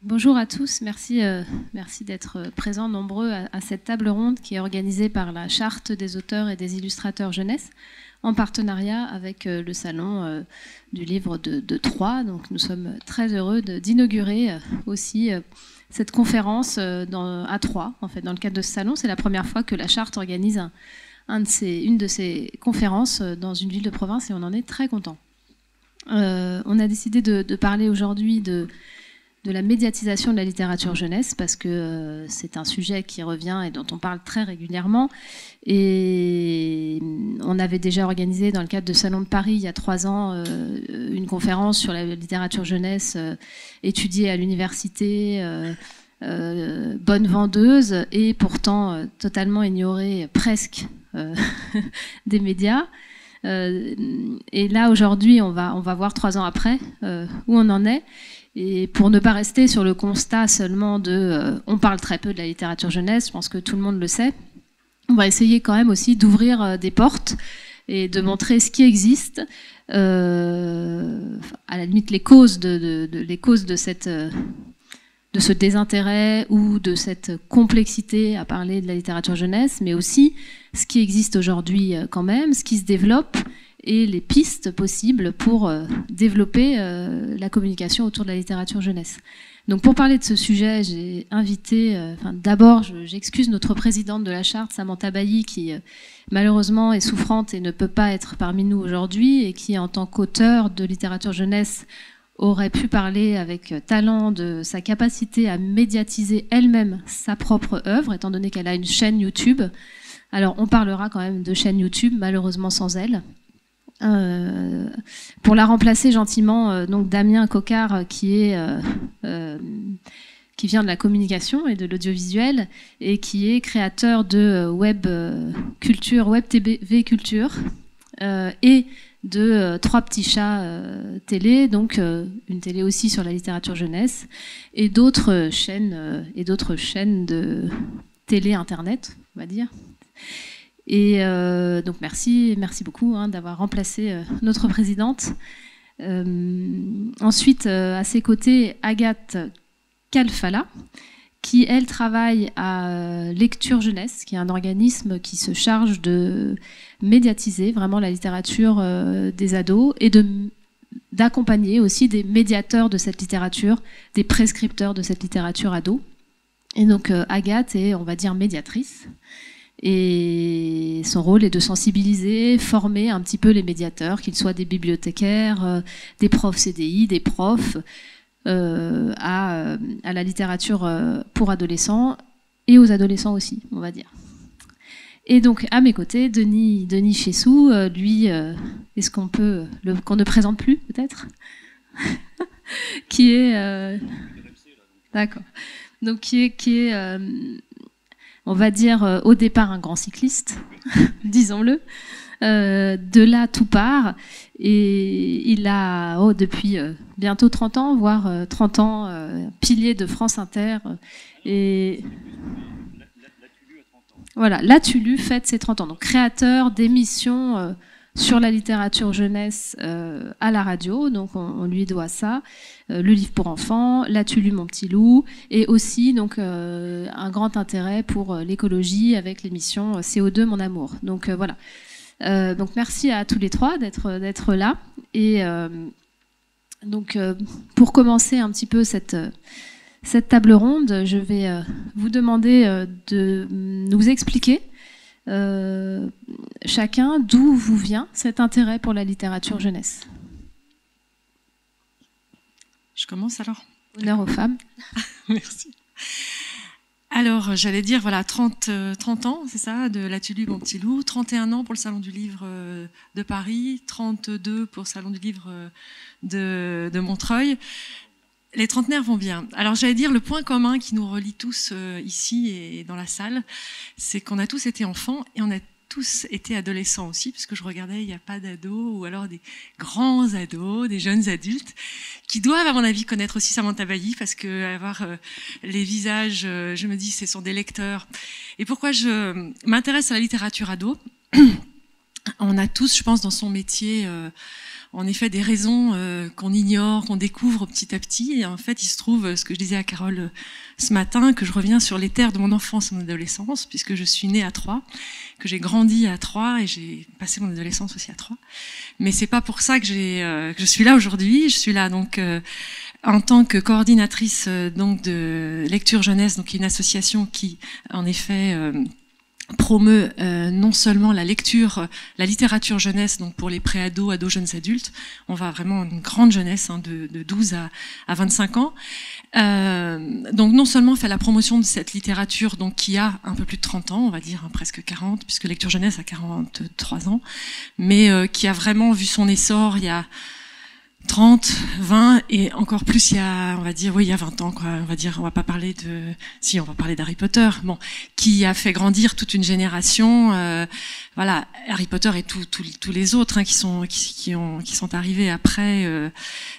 Bonjour à tous, merci d'être présents nombreux à cette table ronde qui est organisée par la Charte des auteurs et des illustrateurs jeunesse en partenariat avec le Salon du livre de Troyes. Donc nous sommes très heureux d'inaugurer aussi cette conférence à Troyes. En fait, dans le cadre de ce salon, c'est la première fois que la Charte organise une de ces conférences dans une ville de province et on en est très content. On a décidé de parler aujourd'hui de la médiatisation de la littérature jeunesse parce que c'est un sujet qui revient et dont on parle très régulièrement. Et on avait déjà organisé dans le cadre de Salon de Paris il y a 3 ans une conférence sur la littérature jeunesse étudiée à l'université, bonne vendeuse et pourtant totalement ignorée presque des médias. Et là aujourd'hui on va voir 3 ans après où on en est. Et pour ne pas rester sur le constat seulement on parle très peu de la littérature jeunesse, je pense que tout le monde le sait, on va essayer quand même aussi d'ouvrir des portes et de montrer ce qui existe, à la limite les causes de ce désintérêt ou de cette complexité à parler de la littérature jeunesse, mais aussi ce qui existe aujourd'hui quand même, ce qui se développe, et les pistes possibles pour développer la communication autour de la littérature jeunesse. Donc pour parler de ce sujet, j'ai invité, d'abord j'excuse notre présidente de la Charte, Samantha Bailly, qui malheureusement est souffrante et ne peut pas être parmi nous aujourd'hui, et qui en tant qu'auteur de littérature jeunesse aurait pu parler avec talent de sa capacité à médiatiser elle-même sa propre œuvre, étant donné qu'elle a une chaîne YouTube. Alors on parlera quand même de chaîne YouTube, malheureusement sans elle. Pour la remplacer gentiment, donc Damien Coquard qui vient de la communication et de l'audiovisuel et qui est créateur de Web TV Culture et de 3 petits chats télé, donc une télé aussi sur la littérature jeunesse et d'autres chaînes de télé internet, on va dire. Et donc merci beaucoup d'avoir remplacé notre présidente. Ensuite, à ses côtés, Agathe Kalfala, qui, elle, travaille à Lecture Jeunesse, qui est un organisme qui se charge de médiatiser vraiment la littérature des ados et d'accompagner aussi des médiateurs de cette littérature, des prescripteurs de cette littérature ado. Et donc Agathe est, on va dire, médiatrice. Et son rôle est de sensibiliser, former un petit peu les médiateurs, qu'ils soient des bibliothécaires, des profs CDI, des profs, à la littérature pour adolescents et aux adolescents aussi, on va dire. Et donc à mes côtés, Denis Chessou, lui, est-ce qu'on ne présente plus peut-être, qui est d'accord. Donc qui est on va dire au départ un grand cycliste, disons-le. De là tout part. Et il a, depuis bientôt 30 ans, voire 30 ans, pilier de France Inter. Et voilà, la Tulu fête ses 30 ans. Donc créateur d'émissions sur la littérature jeunesse à la radio, donc on lui doit ça, le livre pour enfants, la Tulu mon petit loup, et aussi donc un grand intérêt pour l'écologie avec l'émission CO2 mon amour. Donc voilà. Donc merci à tous les 3 d'être là. Et donc pour commencer un petit peu cette table ronde, je vais vous demander de nous expliquer chacun d'où vous vient cet intérêt pour la littérature jeunesse. Je commence alors. Honneur aux femmes. Merci. Alors, j'allais dire, voilà, 30 ans, c'est ça, de la Tulu, mon petit loup, 31 ans pour le Salon du Livre de Paris, 32 pour le Salon du Livre de Montreuil. Les trentenaires vont bien. Alors, j'allais dire, le point commun qui nous relie tous ici et dans la salle, c'est qu'on a tous été enfants et on a tous été adolescents aussi, parce que je regardais, il n'y a pas d'ados, ou alors des grands ados, des jeunes adultes, qui doivent, à mon avis, connaître aussi Samantha Bailly, parce que avoir les visages, je me dis, ce sont des lecteurs. Et pourquoi je m'intéresse à la littérature ado ? On a tous, je pense, dans son métier, en effet des raisons qu'on ignore, qu'on découvre petit à petit. Et en fait, il se trouve, ce que je disais à Carole ce matin, que je reviens sur les terres de mon enfance et mon adolescence, puisque je suis née à Troyes, que j'ai grandi à Troyes et j'ai passé mon adolescence aussi à Troyes. Mais c'est pas pour ça que je suis là aujourd'hui. Je suis là donc en tant que coordinatrice donc de Lecture Jeunesse, donc une association qui en effet promeut non seulement la lecture, la littérature jeunesse, donc pour les pré-ados, ados, jeunes adultes. On va vraiment une grande jeunesse, hein, de 12 à 25 ans. Donc non seulement fait la promotion de cette littérature, donc qui a un peu plus de 30 ans, on va dire, hein, presque 40, puisque Lecture Jeunesse a 43 ans, mais qui a vraiment vu son essor il y a 30, 20 et encore plus il y a, on va dire, oui, il y a 20 ans, quoi. On va dire, on va pas parler on va parler d'Harry Potter, bon, qui a fait grandir toute une génération, voilà, Harry Potter et tous les autres, hein, qui sont arrivés après,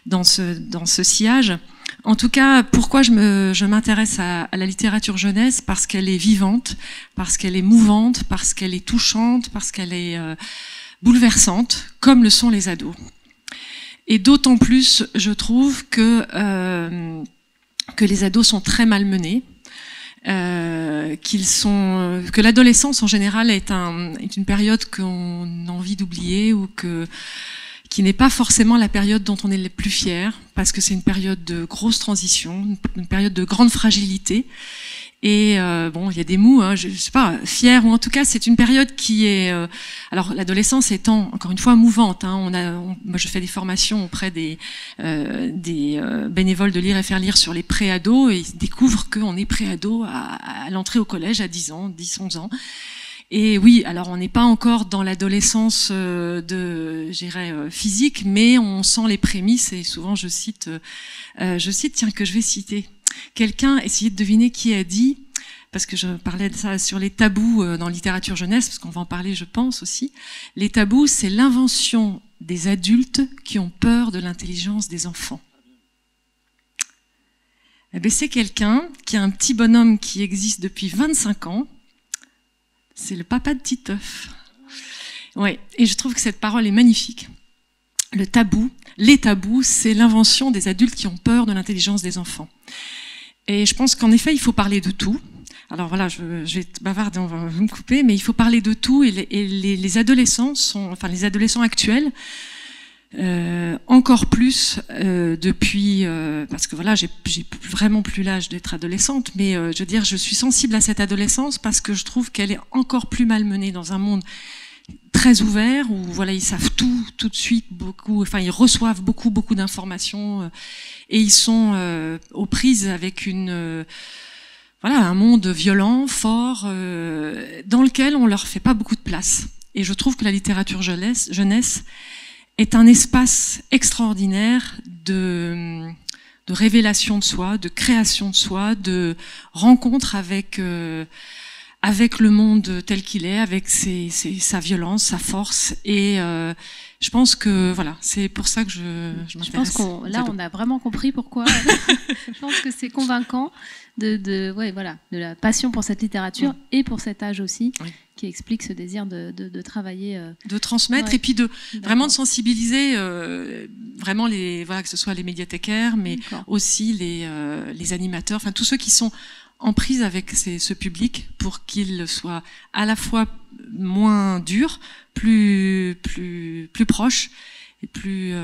dans ce sillage. En tout cas, pourquoi je m'intéresse à la littérature jeunesse? Parce qu'elle est vivante, parce qu'elle est mouvante, parce qu'elle est touchante, parce qu'elle est bouleversante, comme le sont les ados. Et d'autant plus, je trouve que les ados sont très malmenés, que l'adolescence en général est une période qu'on a envie d'oublier ou qui n'est pas forcément la période dont on est le plus fier, parce que c'est une période de grosse transition, une période de grande fragilité. Et bon, il y a des mots, hein, je sais pas, fier, ou en tout cas, c'est une période qui est... alors, l'adolescence étant, encore une fois, mouvante. Hein, moi, je fais des formations auprès des bénévoles de Lire et Faire Lire sur les pré-ados, et ils découvrent qu'on est pré-ado à l'entrée au collège à 10 ans, 10, 11 ans. Et oui, alors on n'est pas encore dans l'adolescence physique, mais on sent les prémices, et souvent je cite, tiens, que je vais citer. Quelqu'un, essayez de deviner qui a dit, parce que je parlais de ça sur les tabous dans littérature jeunesse, parce qu'on va en parler, je pense aussi. Les tabous, c'est l'invention des adultes qui ont peur de l'intelligence des enfants. Eh bien, c'est quelqu'un qui a un petit bonhomme qui existe depuis 25 ans. C'est le papa de Titeuf. Ouais, et je trouve que cette parole est magnifique. Les tabous, c'est l'invention des adultes qui ont peur de l'intelligence des enfants. Et je pense qu'en effet, il faut parler de tout. Alors voilà, je vais te bavarder, on va me couper, mais il faut parler de tout. Et les adolescents les adolescents actuels, encore plus depuis, parce que voilà, j'ai vraiment plus l'âge d'être adolescente, mais je veux dire, je suis sensible à cette adolescence parce que je trouve qu'elle est encore plus malmenée dans un monde très ouvert, où voilà, ils savent tout de suite, beaucoup, enfin ils reçoivent beaucoup d'informations, et ils sont aux prises avec un monde violent, fort, dans lequel on leur fait pas beaucoup de place. Et je trouve que la littérature jeunesse est un espace extraordinaire de révélation de soi, de création de soi, de rencontre avec le monde tel qu'il est, avec sa violence, sa force. Et je pense que voilà, c'est pour ça que je m'intéresse. Je pense on a vraiment compris pourquoi. Je pense que c'est convaincant de la passion pour cette littérature et pour cet âge aussi, qui explique ce désir de travailler. De transmettre et puis vraiment de sensibiliser vraiment que ce soit les médiathécaires, mais aussi les animateurs, enfin tous ceux qui sont en prise avec ce public pour qu'il soit à la fois moins dur, plus proche et plus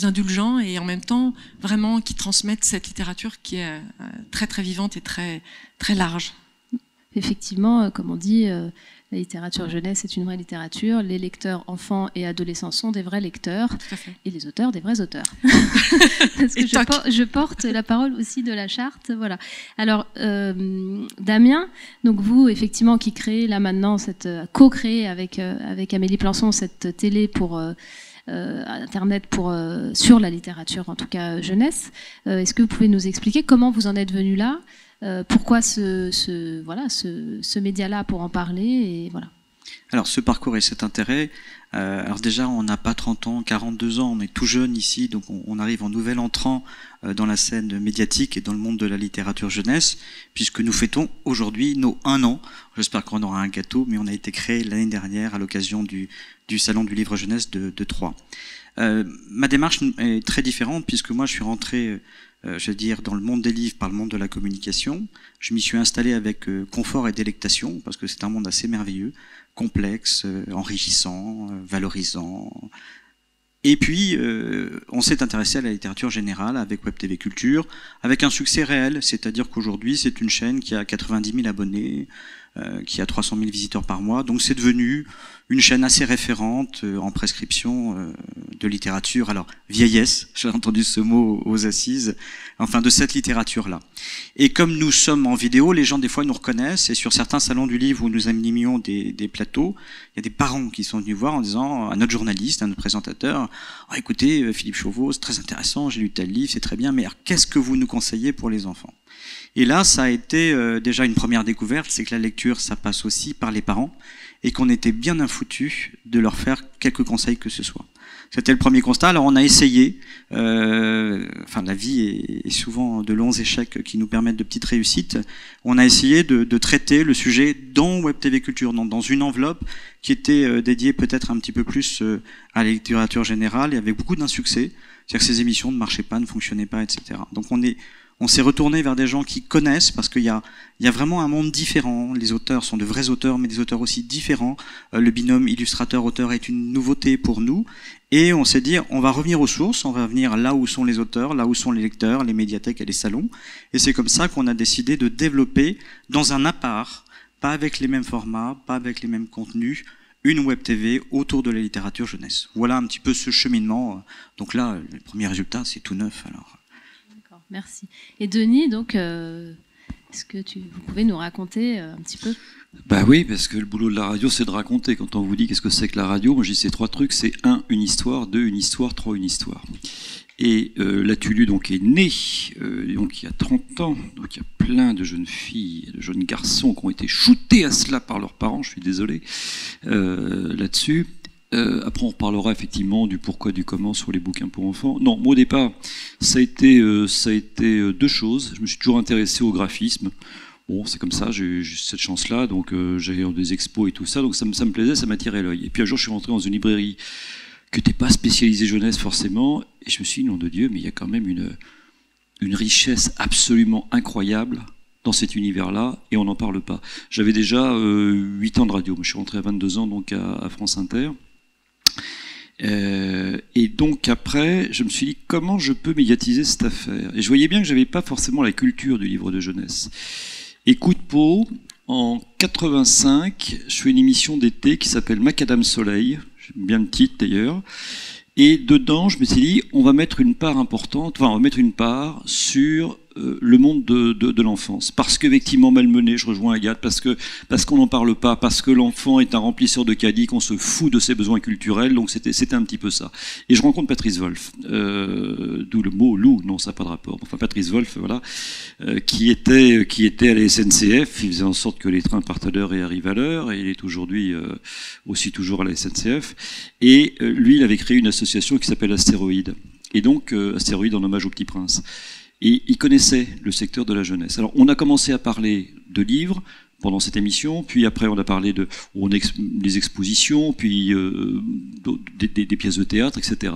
indulgent, et en même temps vraiment qui transmettent cette littérature qui est très très vivante et très très large. Effectivement, comme on dit, la littérature jeunesse est une vraie littérature. Les lecteurs enfants et adolescents sont des vrais lecteurs, et les auteurs des vrais auteurs. Parce que je porte la parole aussi de la charte. Voilà. Alors, Damien, donc vous, effectivement, qui créez là maintenant, co-créez avec Amélie Plançon cette télé pour Internet sur la littérature, en tout cas jeunesse. Est-ce que vous pouvez nous expliquer comment vous en êtes venu là? Pourquoi ce média-là pour en parler, et voilà. Alors, ce parcours et cet intérêt, alors déjà, on n'a pas 30 ans, 42 ans, on est tout jeune ici, donc on arrive en nouvel entrant dans la scène médiatique et dans le monde de la littérature jeunesse, puisque nous fêtons aujourd'hui nos 1 an. J'espère qu'on aura un gâteau, mais on a été créé l'année dernière à l'occasion du Salon du livre jeunesse de Troyes. Ma démarche est très différente, puisque moi, je suis rentré je veux dire, dans le monde des livres par le monde de la communication. Je m'y suis installé avec confort et délectation, parce que c'est un monde assez merveilleux, complexe, enrichissant, valorisant. Et puis, on s'est intéressé à la littérature générale avec Web TV Culture, avec un succès réel, c'est-à-dire qu'aujourd'hui, c'est une chaîne qui a 90 000 abonnés, qui a 300 000 visiteurs par mois, donc c'est devenu une chaîne assez référente en prescription de littérature. Alors, vieillesse, j'ai entendu ce mot aux assises, enfin de cette littérature-là. Et comme nous sommes en vidéo, les gens des fois nous reconnaissent, et sur certains salons du livre où nous animions des plateaux, il y a des parents qui sont venus voir en disant à notre journaliste, à notre présentateur, oh, écoutez, Philippe Chauveau, c'est très intéressant, j'ai lu tel livre, c'est très bien, mais alors, qu'est-ce que vous nous conseillez pour les enfants ? Et là, ça a été déjà une première découverte, c'est que la lecture, ça passe aussi par les parents, et qu'on était bien infoutus de leur faire quelques conseils que ce soit. C'était le premier constat. Alors on a essayé, enfin la vie est souvent de longs échecs qui nous permettent de petites réussites. On a essayé de traiter le sujet dans Web TV Culture, dans une enveloppe qui était dédiée peut-être un petit peu plus à la littérature générale et avec beaucoup d'insuccès. C'est-à-dire que ces émissions ne marchaient pas, ne fonctionnaient pas, etc. Donc on s'est retourné vers des gens qui connaissent, parce qu'il y a vraiment un monde différent. Les auteurs sont de vrais auteurs, mais des auteurs aussi différents. Le binôme illustrateur-auteur est une nouveauté pour nous. Et on s'est dit, on va revenir aux sources, on va revenir là où sont les auteurs, là où sont les lecteurs, les médiathèques et les salons. Et c'est comme ça qu'on a décidé de développer dans un à part, pas avec les mêmes formats, pas avec les mêmes contenus, une web TV autour de la littérature jeunesse. Voilà un petit peu ce cheminement. Donc là, les premiers résultats, c'est tout neuf. Alors. Merci. Et Denis, donc, est-ce que vous pouvez nous raconter un petit peu ? Bah oui, parce que le boulot de la radio, c'est de raconter. Quand on vous dit qu'est-ce que c'est que la radio, moi je dis ces 3 trucs, c'est 1, une histoire, 2, une histoire, 3, une histoire. Et la Tulu donc est née donc il y a 30 ans, donc il y a plein de jeunes filles et de jeunes garçons qui ont été shootés à cela par leurs parents, je suis désolé là-dessus. Après on reparlera effectivement du pourquoi, du comment sur les bouquins pour enfants. Non, moi au départ, ça a été 2 choses. Je me suis toujours intéressé au graphisme. Bon, c'est comme ça, j'ai eu cette chance-là, donc j'allais dans des expos et tout ça, donc ça me plaisait, ça m'attirait l'œil. Et puis un jour, je suis rentré dans une librairie qui n'était pas spécialisée jeunesse forcément, et je me suis dit, nom de Dieu, mais il y a quand même une richesse absolument incroyable dans cet univers-là, et on n'en parle pas. J'avais déjà 8 ans de radio, moi, je suis rentré à 22 ans donc à France Inter. Et donc après, je me suis dit comment je peux médiatiser cette affaire. Et je voyais bien que j'avais pas forcément la culture du livre de jeunesse. Et coup de peau, en 85, je fais une émission d'été qui s'appelle Macadam Soleil, j'aime bien le titre d'ailleurs. Et dedans, je me suis dit, on va mettre une part importante, enfin on va mettre une part sur le monde de l'enfance. Parce qu'effectivement, malmené, je rejoins Agathe, parce qu'on n'en parle pas, parce que l'enfant est un remplisseur de caddie, qu'on se fout de ses besoins culturels, donc c'était un petit peu ça. Et je rencontre Patrice Wolf, d'où le mot loup, non, ça n'a pas de rapport. Enfin, Patrice Wolf, voilà, qui était à la SNCF, il faisait en sorte que les trains partent à l'heure et arrivent à l'heure, et il est aujourd'hui aussi toujours à la SNCF. Et lui, il avait créé une association qui s'appelle Astéroïde. Et donc, Astéroïde en hommage au Petit Prince. Et il connaissait le secteur de la jeunesse. Alors, on a commencé à parler de livres pendant cette émission, puis après on a parlé des expositions, puis des pièces de théâtre, etc.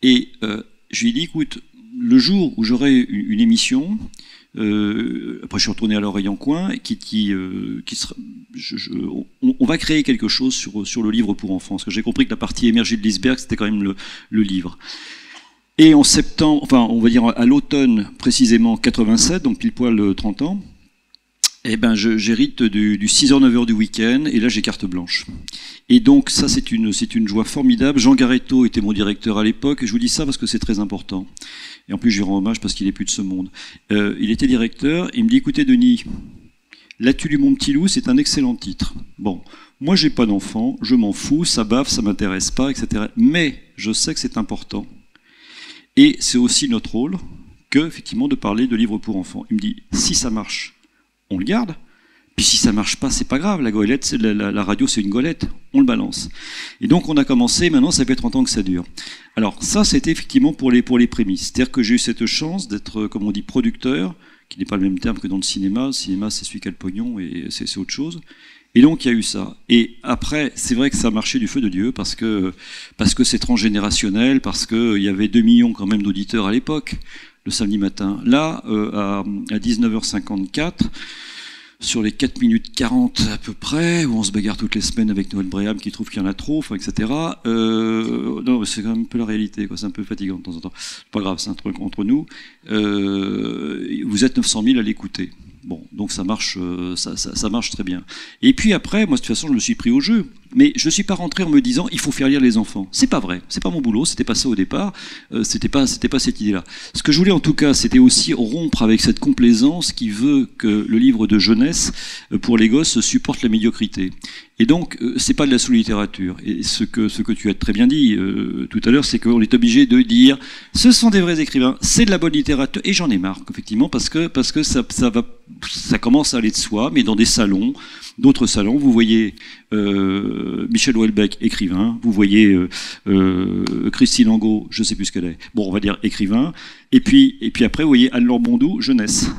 Et je lui ai dit, écoute, le jour où j'aurai une émission, après je suis retourné à l'oreille en coin, on va créer quelque chose sur le livre pour enfants, parce que j'ai compris que la partie émergée de l'iceberg, c'était quand même le livre. Et en septembre, enfin on va dire à l'automne précisément 87, donc pile poil 30 ans, eh ben j'hérite du 6h-9h du week-end, et là j'ai carte blanche. Et donc ça c'est une joie formidable. Jean Garetto était mon directeur à l'époque, et je vous dis ça parce que c'est très important. Et en plus je lui rends hommage parce qu'il n'est plus de ce monde. Il était directeur, et il me dit, écoutez Denis, La Tulu mon petit loup, c'est un excellent titre. Bon, moi j'ai pas d'enfant, je m'en fous, ça bave, ça m'intéresse pas, etc. Mais je sais que c'est important. Et c'est aussi notre rôle que, effectivement, de parler de livres pour enfants. Il me dit, si ça marche, on le garde, Puis si ça marche pas, c'est pas grave. La goélette, la radio, c'est une goélette. On le balance. Et donc on a commencé. Maintenant, ça fait 30 ans que ça dure. Alors ça, c'était effectivement pour les prémices. C'est-à-dire que j'ai eu cette chance d'être, comme on dit, producteur, qui n'est pas le même terme que dans le cinéma. Le cinéma, c'est celui qui a le pognon et c'est autre chose. Et donc il y a eu ça. Et après, c'est vrai que ça marchait du feu de Dieu parce que c'est transgénérationnel, parce que il y avait 2 millions quand même d'auditeurs à l'époque, le samedi matin. Là, à 19h54. Sur les 4 minutes 40 à peu près, où on se bagarre toutes les semaines avec Noël Bréham qui trouve qu'il y en a trop, enfin, etc. Non, c'est quand même un peu la réalité, quoi. C'est un peu fatigant de temps en temps. C'est pas grave, c'est un truc entre nous. Vous êtes 900 000 à l'écouter. Bon, donc ça marche très bien. Et puis après, moi de toute façon, je me suis pris au jeu. Mais je ne suis pas rentré en me disant il faut faire lire les enfants. C'est pas vrai, c'est pas mon boulot, c'était pas ça au départ, c'était pas cette idée-là. Ce que je voulais en tout cas, c'était aussi rompre avec cette complaisance qui veut que le livre de jeunesse pour les gosses supporte la médiocrité. Et donc c'est pas de la sous-littérature. Et ce que tu as très bien dit tout à l'heure, c'est qu'on est obligé de dire ce sont des vrais écrivains, c'est de la bonne littérature. Et j'en ai marre effectivement parce que ça commence à aller de soi, mais dans des salons, d'autres salons, vous voyez Michel Houellebecq, écrivain, vous voyez Christine Angot, je ne sais plus ce qu'elle est, bon on va dire écrivain, et puis après vous voyez Anne-Laure Bondou, jeunesse.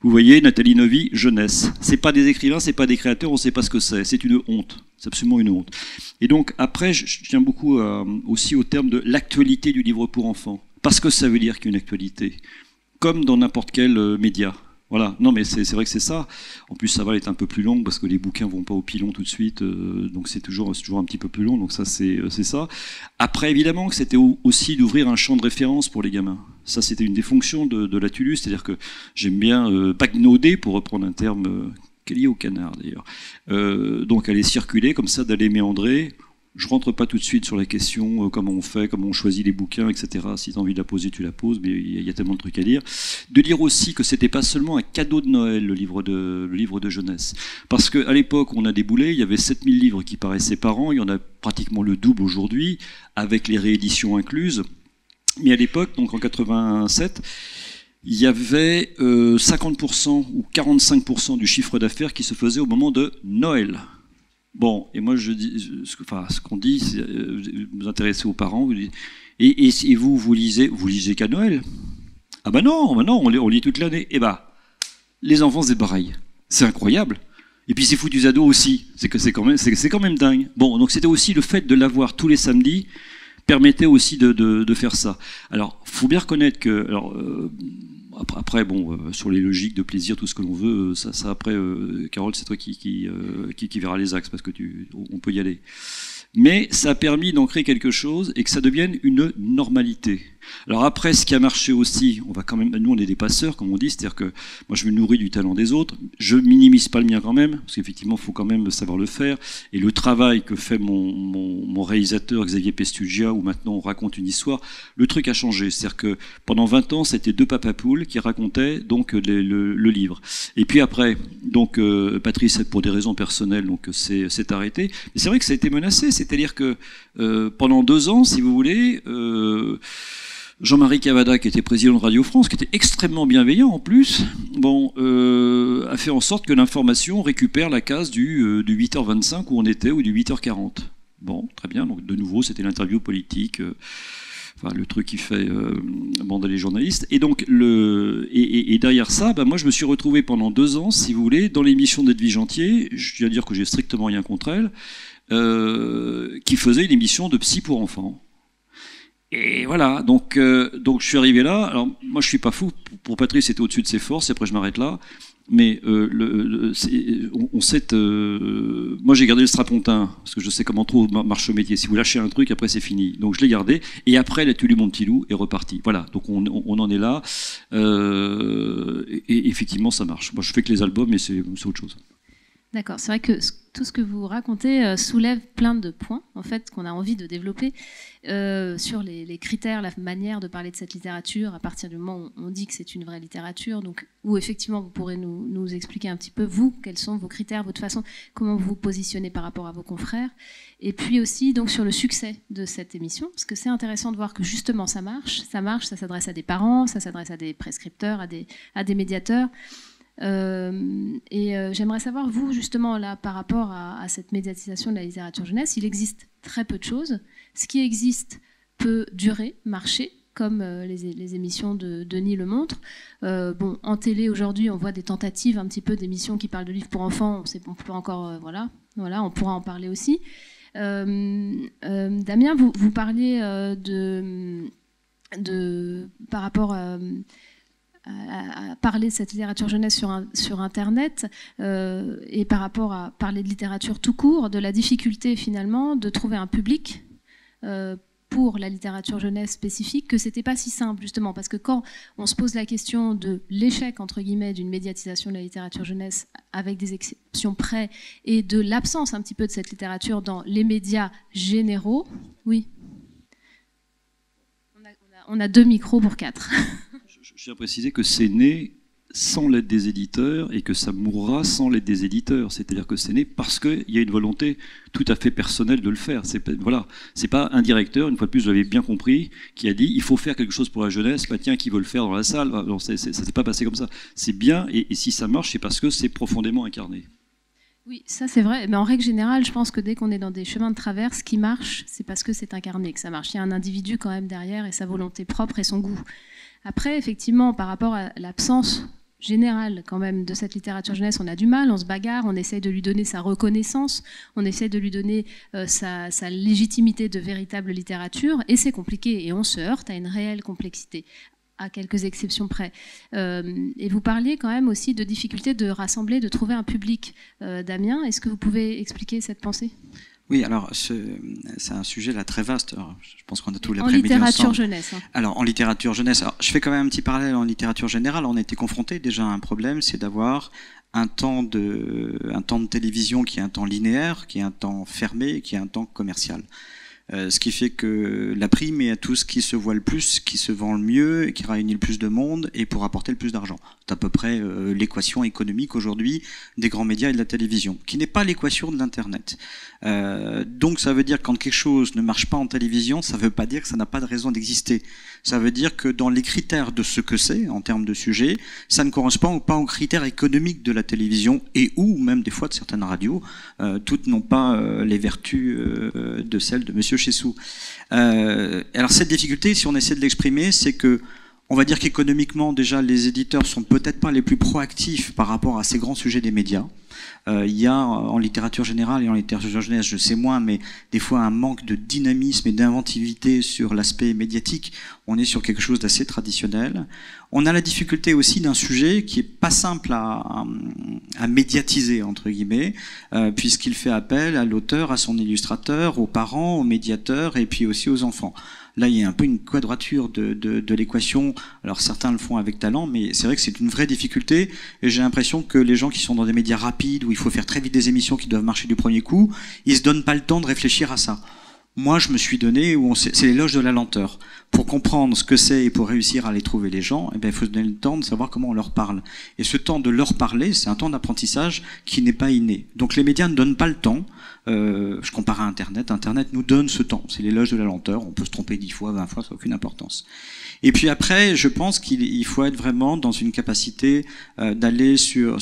Vous voyez Nathalie Novy, jeunesse. C'est pas des écrivains, c'est pas des créateurs, on ne sait pas ce que c'est une honte, c'est absolument une honte. Et donc après, je tiens beaucoup aussi au terme de l'actualité du livre pour enfants, parce que ça veut dire qu'il y a une actualité, comme dans n'importe quel média. Voilà, non mais c'est vrai que c'est ça. En plus ça va être un peu plus long parce que les bouquins vont pas au pilon tout de suite, donc c'est toujours un petit peu plus long, donc ça c'est ça. Après évidemment que c'était aussi d'ouvrir un champ de référence pour les gamins. Ça c'était une des fonctions de la Tulus, c'est-à-dire que j'aime bien bagnauder, pour reprendre un terme qui est lié au canard d'ailleurs. Donc aller circuler comme ça, d'aller méandrer. Je rentre pas tout de suite sur la question comment on fait, comment on choisit les bouquins, etc. Si tu as envie de la poser, tu la poses, mais il y a tellement de trucs à dire. De dire aussi que c'était pas seulement un cadeau de Noël, le livre de jeunesse. Parce qu'à l'époque, on a déboulé, il y avait 7000 livres qui paraissaient par an, il y en a pratiquement le double aujourd'hui, avec les rééditions incluses. Mais à l'époque, donc en 87, il y avait 50% ou 45% du chiffre d'affaires qui se faisait au moment de Noël. Bon, et moi je dis, ce qu'on dit, c'est vous intéressez aux parents, vous dites, et vous lisez qu'à Noël? Ah ben non, on lit toute l'année. Et bah, les enfants c'est pareil, c'est incroyable. Et puis c'est foutus ados aussi, c'est quand même dingue. Bon, donc c'était aussi le fait de l'avoir tous les samedis permettait aussi de faire ça. Alors, faut bien reconnaître que, après, bon, sur les logiques de plaisir, tout ce que l'on veut, ça après, Carole, c'est toi qui verra les axes, parce que on peut y aller. Mais ça a permis d'ancrer quelque chose et que ça devienne une normalité. Alors après, ce qui a marché aussi, on va quand même, nous on est des passeurs, comme on dit, c'est-à-dire que moi je me nourris du talent des autres, je minimise pas le mien quand même, parce qu'effectivement il faut quand même savoir le faire, et le travail que fait mon réalisateur Xavier Pestugia, où maintenant on raconte une histoire, le truc a changé, c'est-à-dire que pendant 20 ans c'était 2 papapoules qui racontaient donc le livre. Et puis après, donc Patrice, pour des raisons personnelles, donc s'est arrêté, mais c'est vrai que ça a été menacé, c'est-à-dire que pendant 2 ans, si vous voulez, Jean-Marie Cavada, qui était président de Radio France, qui était extrêmement bienveillant en plus, bon, a fait en sorte que l'information récupère la case du 8h25 où on était, ou du 8h40. Bon, très bien, donc de nouveau, c'était l'interview politique, enfin, le truc qui fait bander les journalistes. Et donc, et derrière ça, moi je me suis retrouvé pendant 2 ans, si vous voulez, dans l'émission d'Edwige Antier, je tiens à dire que j'ai strictement rien contre elle, qui faisait une émission de psy pour enfants. Et voilà, donc je suis arrivé là. Alors moi je suis pas fou. Pour Patrice c'était au-dessus de ses forces. Et après je m'arrête là. Mais on sait. Moi j'ai gardé le strapontin parce que je sais comment trop marche le métier. Si vous lâchez un truc, après c'est fini. Donc je l'ai gardé. Et après la Tulu mon petit loup est reparti. Voilà. Donc on en est là. Et effectivement ça marche. Moi je fais que les albums, mais c'est autre chose. D'accord, c'est vrai que tout ce que vous racontez soulève plein de points en fait qu'on a envie de développer sur les critères, la manière de parler de cette littérature à partir du moment où on dit que c'est une vraie littérature, donc où effectivement vous pourrez nous expliquer un petit peu vous, quels sont vos critères, votre façon, comment vous vous positionnez par rapport à vos confrères, et puis aussi donc sur le succès de cette émission, parce que c'est intéressant de voir que justement ça marche, ça s'adresse à des parents, ça s'adresse à des prescripteurs, à des médiateurs. J'aimerais savoir, vous, justement, là, par rapport à cette médiatisation de la littérature jeunesse, il existe très peu de choses. Ce qui existe peut durer, marcher, comme les émissions de Denis le montrent. En télé, aujourd'hui, on voit des tentatives un petit peu d'émissions qui parlent de livres pour enfants. On peut encore, voilà, on pourra en parler aussi. Damien, vous parliez par rapport à parler de cette littérature jeunesse sur Internet et par rapport à parler de littérature tout court, de la difficulté finalement de trouver un public pour la littérature jeunesse spécifique, que c'était pas si simple justement, parce que quand on se pose la question de l'échec entre guillemets d'une médiatisation de la littérature jeunesse avec des exceptions près et de l'absence un petit peu de cette littérature dans les médias généraux, oui. On a 2 micros pour 4. Je tiens à préciser que c'est né sans l'aide des éditeurs et que ça mourra sans l'aide des éditeurs. C'est-à-dire que c'est né parce qu'il y a une volonté tout à fait personnelle de le faire. C'est pas un directeur, une fois de plus, je l'avais bien compris, qui a dit il faut faire quelque chose pour la jeunesse. Bah, tiens, qui veut le faire dans la salle? Non, ça s'est pas passé comme ça. C'est bien, et si ça marche, c'est parce que c'est profondément incarné. Oui, ça c'est vrai, mais en règle générale, je pense que dès qu'on est dans des chemins de traverse, ce qui marche, c'est parce que c'est incarné que ça marche. Il y a un individu quand même derrière et sa volonté propre et son goût. Après, effectivement, par rapport à l'absence générale quand même de cette littérature jeunesse, on a du mal, on se bagarre, on essaye de lui donner sa reconnaissance, on essaye de lui donner sa légitimité de véritable littérature, et c'est compliqué, et on se heurte à une réelle complexité, à quelques exceptions près. Et vous parliez quand même aussi de difficulté de rassembler, de trouver un public. Damien, est-ce que vous pouvez expliquer cette pensée ? Oui, alors c'est un sujet là très vaste. Alors, je pense qu'on a tous les en littérature jeunesse. Hein. Alors en littérature jeunesse, alors, je fais quand même un petit parallèle en littérature générale. On a été confronté déjà à un problème, c'est d'avoir un temps de télévision qui est un temps linéaire, qui est un temps fermé, qui est un temps commercial. Ce qui fait que la prime est à tout ce qui se voit le plus, qui se vend le mieux, qui réunit le plus de monde et pour apporter le plus d'argent. C'est à peu près l'équation économique aujourd'hui des grands médias et de la télévision, qui n'est pas l'équation de l'Internet. Donc ça veut dire que quand quelque chose ne marche pas en télévision, ça ne veut pas dire que ça n'a pas de raison d'exister. Ça veut dire que dans les critères de ce que c'est, en termes de sujet, ça ne correspond pas aux critères économiques de la télévision et ou même des fois de certaines radios. Toutes n'ont pas les vertus de celles de Monsieur Chessou. Alors cette difficulté, si on essaie de l'exprimer, c'est que on va dire qu'économiquement, déjà, les éditeurs sont peut-être pas les plus proactifs par rapport à ces grands sujets des médias. Il y a en littérature générale et en littérature jeunesse, je sais moins, mais des fois un manque de dynamisme et d'inventivité sur l'aspect médiatique. On est sur quelque chose d'assez traditionnel. On a la difficulté aussi d'un sujet qui est pas simple à médiatiser, entre guillemets, puisqu'il fait appel à l'auteur, à son illustrateur, aux parents, aux médiateurs et puis aussi aux enfants. Là, il y a un peu une quadrature de l'équation. Alors, certains le font avec talent, mais c'est vrai que c'est une vraie difficulté. Et j'ai l'impression que les gens qui sont dans des médias rapides, où il faut faire très vite des émissions qui doivent marcher du premier coup, ils se donnent pas le temps de réfléchir à ça. Moi, je me suis donné, c'est l'éloge de la lenteur. Pour comprendre ce que c'est et pour réussir à les trouver les gens, eh bien, il faut se donner le temps de savoir comment on leur parle. Et ce temps de leur parler, c'est un temps d'apprentissage qui n'est pas inné. Donc, les médias ne donnent pas le temps. Je compare à Internet. Internet nous donne ce temps. C'est l'éloge de la lenteur. On peut se tromper 10 fois, 20 fois, ça n'a aucune importance. Et puis après, je pense qu'il faut être vraiment dans une capacité d'aller sur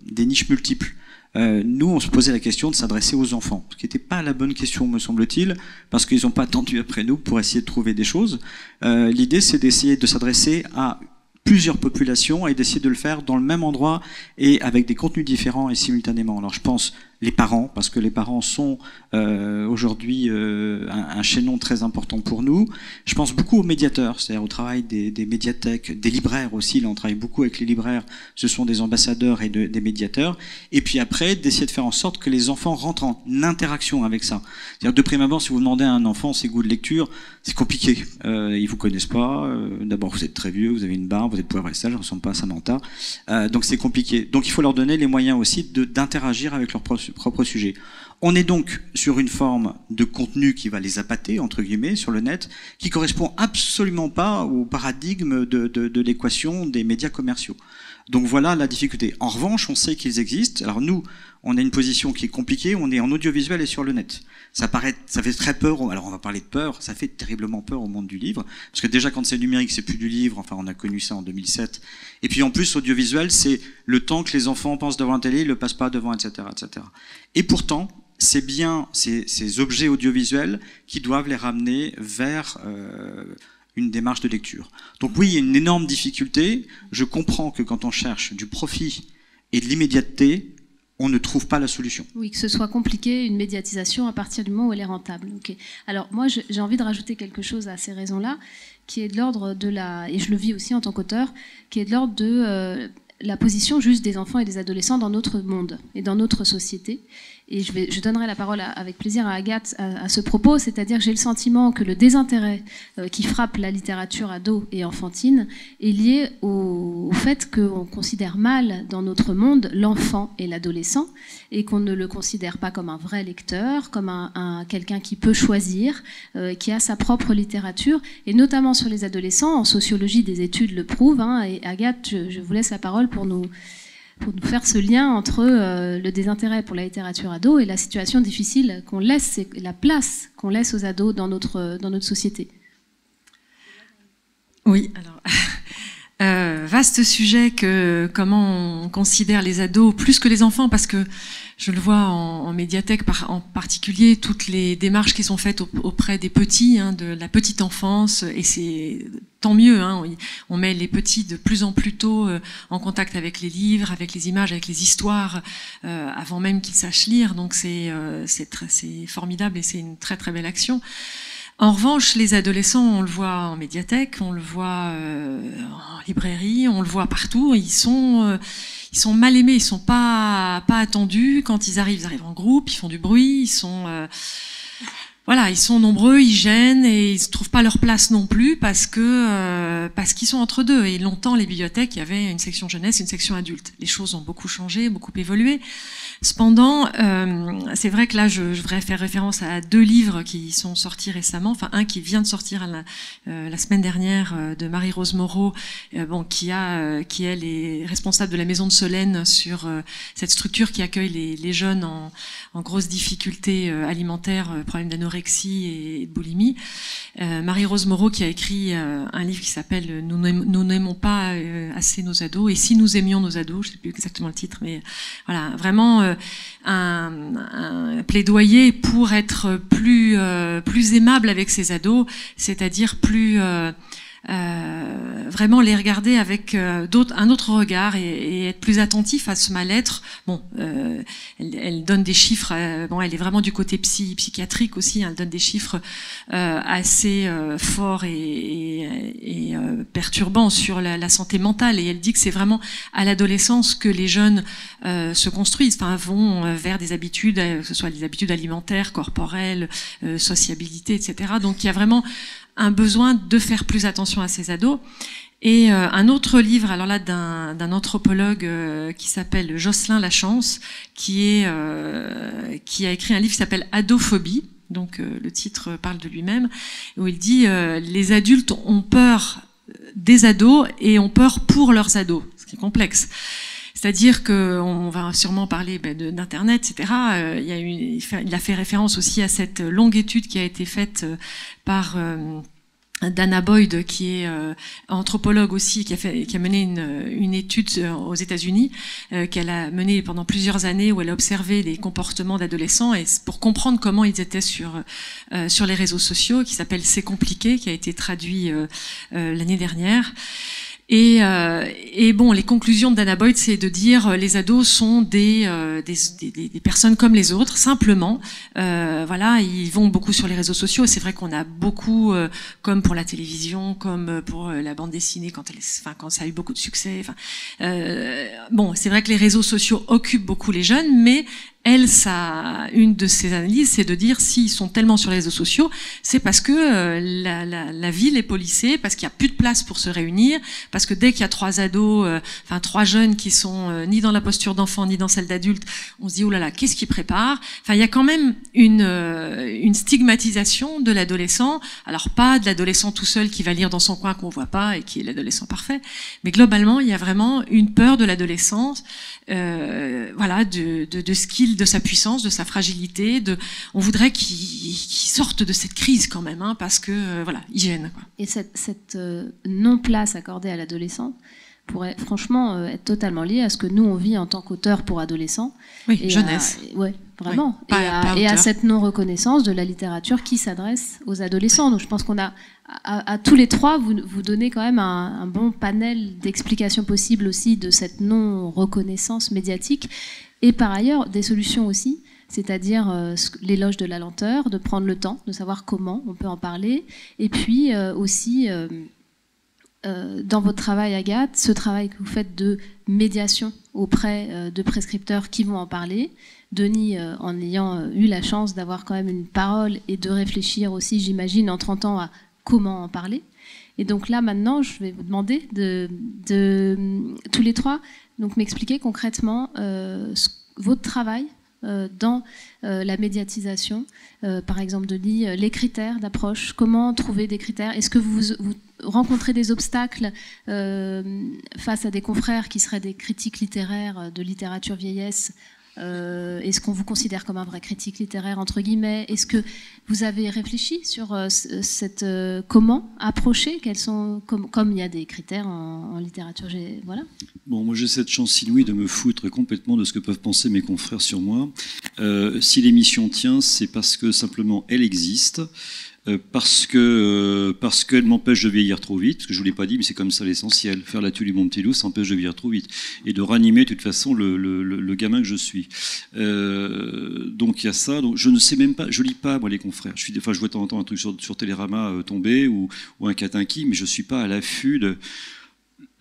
des niches multiples. Nous, on se posait la question de s'adresser aux enfants, ce qui n'était pas la bonne question, me semble-t-il, parce qu'ils n'ont pas attendu après nous pour essayer de trouver des choses. L'idée, c'est d'essayer de s'adresser à plusieurs populations et d'essayer de le faire dans le même endroit et avec des contenus différents et simultanément. Alors je pense les parents, parce que les parents sont aujourd'hui un chaînon très important pour nous. Je pense beaucoup aux médiateurs, c'est-à-dire au travail des médiathèques, des libraires aussi. Là, on travaille beaucoup avec les libraires. Ce sont des ambassadeurs et des médiateurs. Et puis après, d'essayer de faire en sorte que les enfants rentrent en interaction avec ça. C'est-à-dire de prime abord, si vous demandez à un enfant ses goûts de lecture, c'est compliqué. Ils vous connaissent pas. D'abord, vous êtes très vieux, vous avez une barbe, vous êtes poivre et sel, je ne ressemble pas à Samantha. Donc c'est compliqué. Donc il faut leur donner les moyens aussi d'interagir avec leur propre sujet. On est donc sur une forme de contenu qui va les appâter, entre guillemets, sur le net, qui correspond absolument pas au paradigme de l'équation des médias commerciaux. Donc voilà la difficulté. En revanche, on sait qu'ils existent. Alors nous, on a une position qui est compliquée, on est en audiovisuel et sur le net. Ça fait très peur, alors on va parler de peur, ça fait terriblement peur au monde du livre, parce que déjà quand c'est numérique, c'est plus du livre, enfin on a connu ça en 2007. Et puis en plus, audiovisuel, c'est le temps que les enfants pensent devant la télé, ils le passent pas devant, etc., etc. Et pourtant, c'est bien ces objets audiovisuels qui doivent les ramener vers une démarche de lecture. Donc oui, il y a une énorme difficulté. Je comprends que quand on cherche du profit et de l'immédiateté, on ne trouve pas la solution. Oui, que ce soit compliqué, une médiatisation à partir du moment où elle est rentable. Okay. Alors moi, j'ai envie de rajouter quelque chose à ces raisons-là, qui est de l'ordre de et je le vis aussi en tant qu'auteur, qui est de l'ordre de la position juste des enfants et des adolescents dans notre monde et dans notre société. Et je donnerai la parole avec plaisir à Agathe à ce propos, c'est-à-dire que j'ai le sentiment que le désintérêt qui frappe la littérature ado et enfantine est lié au fait qu'on considère mal dans notre monde l'enfant et l'adolescent et qu'on ne le considère pas comme un vrai lecteur, comme quelqu'un qui peut choisir, qui a sa propre littérature, et notamment sur les adolescents, en sociologie des études le prouvent, hein, et Agathe, je vous laisse la parole pour nous faire ce lien entre le désintérêt pour la littérature ado et la situation difficile qu'on laisse, et la place qu'on laisse aux ados dans notre société. Oui, alors, vaste sujet comment on considère les ados plus que les enfants, parce que je le vois en médiathèque en particulier, toutes les démarches qui sont faites auprès des petits, hein, de la petite enfance, et c'est tant mieux, hein, on met les petits de plus en plus tôt en contact avec les livres, avec les images, avec les histoires, avant même qu'ils sachent lire, donc c'est formidable et c'est une très très belle action. En revanche, les adolescents, on le voit en médiathèque, on le voit en librairie, on le voit partout, ils sont mal aimés, ils sont pas attendus. Quand ils arrivent en groupe, ils font du bruit, ils sont nombreux, ils gênent et ils ne trouvent pas leur place non plus parce qu'ils sont entre deux. Et longtemps, les bibliothèques, il y avait une section jeunesse, une section adulte. Les choses ont beaucoup changé, beaucoup évolué. Cependant, c'est vrai que là, je voudrais faire référence à 2 livres qui sont sortis récemment. Enfin, un qui vient de sortir la semaine dernière de Marie-Rose Moreau, qui elle est responsable de la Maison de Solène sur cette structure qui accueille les jeunes en grosses difficultés alimentaires, problèmes d'anorexie et de boulimie. Marie-Rose Moreau qui a écrit un livre qui s'appelle Nous n'aimons pas assez nos ados, et si nous aimions nos ados, je ne sais plus exactement le titre, mais voilà, vraiment un plaidoyer pour être plus aimable avec ses ados, c'est-à-dire plus vraiment les regarder avec un autre regard et être plus attentif à ce mal-être. Bon, elle donne des chiffres. Elle est vraiment du côté psychiatrique aussi. Elle donne des chiffres assez forts et perturbants sur la santé mentale. Et elle dit que c'est vraiment à l'adolescence que les jeunes se construisent, vont vers des habitudes, que ce soit des habitudes alimentaires, corporelles, sociabilité, etc. Donc il y a vraiment un besoin de faire plus attention à ces ados. Et un autre livre, alors là, d'un anthropologue qui s'appelle Jocelyn Lachance, qui a écrit un livre qui s'appelle Adophobie. Donc le titre parle de lui-même, où il dit les adultes ont peur des ados et ont peur pour leurs ados, ce qui est complexe. C'est-à-dire qu'on va sûrement parler d'Internet, etc. Il a fait référence aussi à cette longue étude qui a été faite par Dana Boyd, qui est anthropologue aussi, qui a mené une étude aux États-Unis, qu'elle a menée pendant plusieurs années, où elle a observé les comportements d'adolescents et pour comprendre comment ils étaient sur les réseaux sociaux, qui s'appelle C'est compliqué, qui a été traduit l'année dernière. Et les conclusions de Dana Boyd, c'est de dire les ados sont des personnes comme les autres, simplement. Ils vont beaucoup sur les réseaux sociaux. Et c'est vrai qu'on a beaucoup, comme pour la télévision, comme pour la bande dessinée quand ça a eu beaucoup de succès. C'est vrai que les réseaux sociaux occupent beaucoup les jeunes, mais une de ses analyses, c'est de dire s'ils sont tellement sur les réseaux sociaux, c'est parce que la ville est policée, parce qu'il n'y a plus de place pour se réunir, parce que dès qu'il y a 3 ados, trois jeunes qui sont ni dans la posture d'enfant ni dans celle d'adulte, on se dit oh là là, qu'est-ce qu'ils préparent? Enfin, il y a quand même une stigmatisation de l'adolescent. Alors pas de l'adolescent tout seul qui va lire dans son coin qu'on voit pas et qui est l'adolescent parfait, mais globalement, il y a vraiment une peur de l'adolescence, voilà, de ce qu'il, de sa puissance, de sa fragilité. On voudrait qu'il sorte de cette crise quand même, hein, parce que voilà, il gêne, quoi. Et cette non-place accordée à l'adolescent pourrait franchement être totalement liée à ce que nous on vit en tant qu'auteur pour adolescents. Oui, et jeunesse. Ouais, vraiment. Oui, et à cette non-reconnaissance de la littérature qui s'adresse aux adolescents. Donc je pense qu'on a, à tous les trois, vous donnez quand même un bon panel d'explications possibles aussi de cette non-reconnaissance médiatique. Et par ailleurs, des solutions aussi, c'est-à-dire l'éloge de la lenteur, de prendre le temps, de savoir comment on peut en parler. Et puis aussi... dans votre travail, Agathe, ce travail que vous faites de médiation auprès de prescripteurs qui vont en parler. Denis, en ayant eu la chance d'avoir quand même une parole et de réfléchir aussi, j'imagine, en 30 ans à comment en parler. Et donc là, maintenant, je vais vous demander de tous les trois, donc m'expliquer concrètement votre travail dans la médiatisation, par exemple Denis, les critères d'approche, comment trouver des critères, est-ce que vous rencontrez des obstacles face à des confrères qui seraient des critiques littéraires de littérature vieillesse? Est-ce qu'on vous considère comme un vrai critique littéraire, entre guillemets? Est-ce que vous avez réfléchi sur comment approcher, quels sont, comme il y a des critères en littérature, voilà. Bon, moi j'ai cette chance inouïe de me foutre complètement de ce que peuvent penser mes confrères sur moi. Si l'émission tient, c'est parce que simplement elle existe. Parce qu'elle m'empêche de vieillir trop vite, parce que je ne vous l'ai pas dit, mais c'est comme ça l'essentiel. Faire la Tulle mon petit loup, ça empêche de vieillir trop vite. Et de ranimer de toute façon le gamin que je suis. Donc il y a ça. Donc, je ne sais même pas, je lis pas moi les confrères. Je vois de temps en temps un truc sur Télérama tomber ou un Katinki, mais je ne suis pas à l'affût de...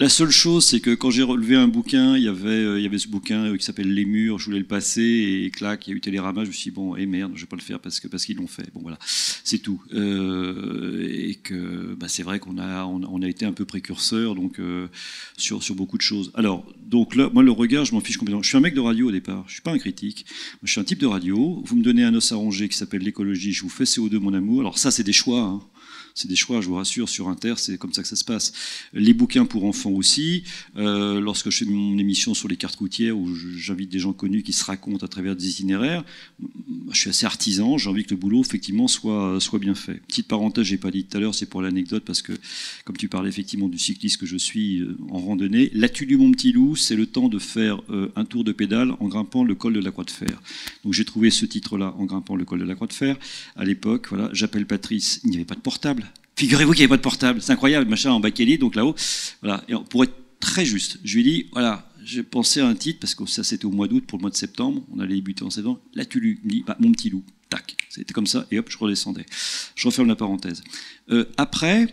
La seule chose, c'est que quand j'ai relevé un bouquin, il y avait ce bouquin qui s'appelle Les Murs, je voulais le passer, et clac, il y a eu Télérama, je me suis dit, bon, merde, je vais pas le faire parce qu'ils l'ont fait. Bon, voilà, c'est tout. Et que c'est vrai qu'on a été un peu précurseur donc, sur beaucoup de choses. Alors, donc là, moi, le regard, je m'en fiche complètement. Je suis un mec de radio au départ, je suis pas un critique. Moi, je suis un type de radio. Vous me donnez un os à ronger qui s'appelle l'écologie, je vous fais CO2, mon amour. Alors ça, c'est des choix, hein. C'est des choix, je vous rassure, sur Inter, c'est comme ça que ça se passe. Les bouquins pour enfants aussi. Lorsque je fais mon émission sur les cartes routières, où j'invite des gens connus qui se racontent à travers des itinéraires, je suis assez artisan, j'ai envie que le boulot, effectivement, soit bien fait. Petite parenthèse, j'ai pas dit tout à l'heure, c'est pour l'anecdote, parce que, comme tu parlais effectivement du cycliste que je suis en randonnée, la Tulle mon petit loup, c'est le temps de faire un tour de pédale en grimpant le col de la Croix de Fer. Donc j'ai trouvé ce titre-là en grimpant le col de la Croix de Fer. À l'époque, voilà, j'appelle Patrice, il n'y avait pas de portable. Figurez-vous qu'il n'y avait pas de portable, c'est incroyable, machin en bakélite, donc là-haut, voilà. Et pour être très juste, je lui ai dit, voilà, j'ai pensé à un titre, parce que ça c'était au mois d'août pour le mois de septembre, on allait débuter en septembre, la Tulle, mon petit loup, tac, c'était comme ça, et hop, je redescendais. Je referme la parenthèse. Après,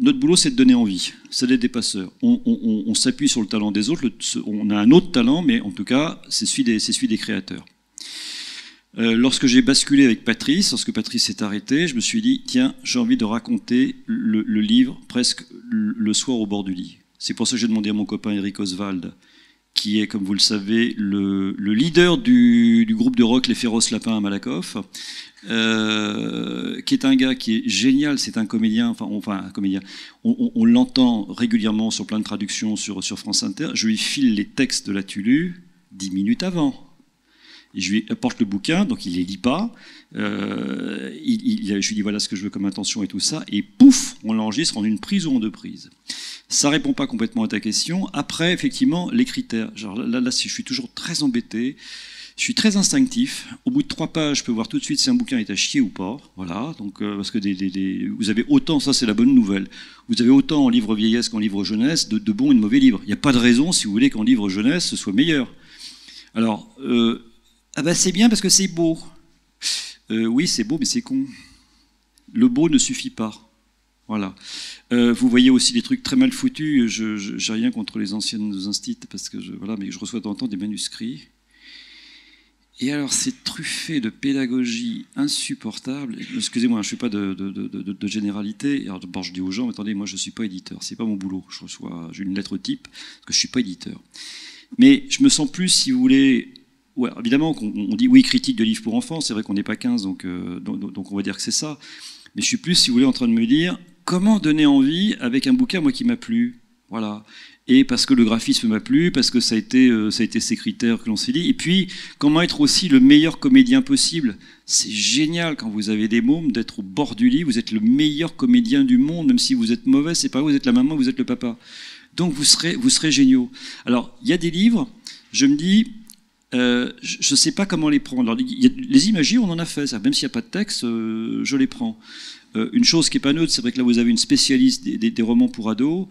notre boulot c'est de donner envie, c'est d'être des passeurs. On s'appuie sur le talent des autres, on a un autre talent, mais en tout cas, c'est celui des créateurs. Lorsque j'ai basculé avec Patrice, lorsque Patrice s'est arrêté, je me suis dit, tiens, j'ai envie de raconter le livre presque le soir au bord du lit. C'est pour ça que j'ai demandé à mon copain Eric Oswald, qui est, comme vous le savez, le leader du groupe de rock Les Féroces Lapins à Malakoff, qui est un gars qui est génial, c'est un comédien, un comédien. On l'entend régulièrement sur plein de traductions sur France Inter. Je lui file les textes de la Tulle 10 minutes avant. Et je lui apporte le bouquin, donc il ne les lit pas. Je lui dis voilà ce que je veux comme intention et tout ça. Et pouf, on l'enregistre en une prise ou en deux prises. Ça ne répond pas complètement à ta question. Après, effectivement, les critères. Genre là, je suis toujours très embêté. Je suis très instinctif. Au bout de 3 pages, je peux voir tout de suite si un bouquin est à chier ou pas. Voilà. Donc, parce que vous avez autant, ça c'est la bonne nouvelle, vous avez autant en livre vieillesse qu'en livre jeunesse de bons et de mauvais livres. Il n'y a pas de raison, si vous voulez, qu'en livre jeunesse, ce soit meilleur. Alors... c'est bien parce que c'est beau. Oui, c'est beau, mais c'est con. Le beau ne suffit pas. Voilà. Vous voyez aussi des trucs très mal foutus. Je n'ai rien contre les anciennes instituts, parce que mais je reçois de temps en temps des manuscrits. Et alors, c'est truffé de pédagogie insupportable. Excusez-moi, je ne fais pas de généralité. Alors, d'abord, je dis aux gens, attendez, moi, je ne suis pas éditeur. C'est pas mon boulot. J'ai une lettre type, parce que je ne suis pas éditeur. Mais je me sens plus, si vous voulez... Ouais, évidemment, on dit, oui, critique de livres pour enfants. C'est vrai qu'on n'est pas 15, donc on va dire que c'est ça. Mais je suis plus, si vous voulez, en train de me dire, comment donner envie avec un bouquin, moi, qui m'a plu. Voilà. Et parce que le graphisme m'a plu, parce que ça a été ces critères que l'on s'est dit. Et puis, comment être aussi le meilleur comédien possible. C'est génial quand vous avez des mômes d'être au bord du lit. Vous êtes le meilleur comédien du monde, même si vous êtes mauvais. C'est pas vous êtes la maman, vous êtes le papa. Donc vous serez géniaux. Alors, il y a des livres. Je me dis, je ne sais pas comment les prendre. Alors, les imagiers, on en a fait. Ça. Même s'il n'y a pas de texte, je les prends. Une chose qui n'est pas neutre, c'est vrai que là, vous avez une spécialiste des romans pour ados.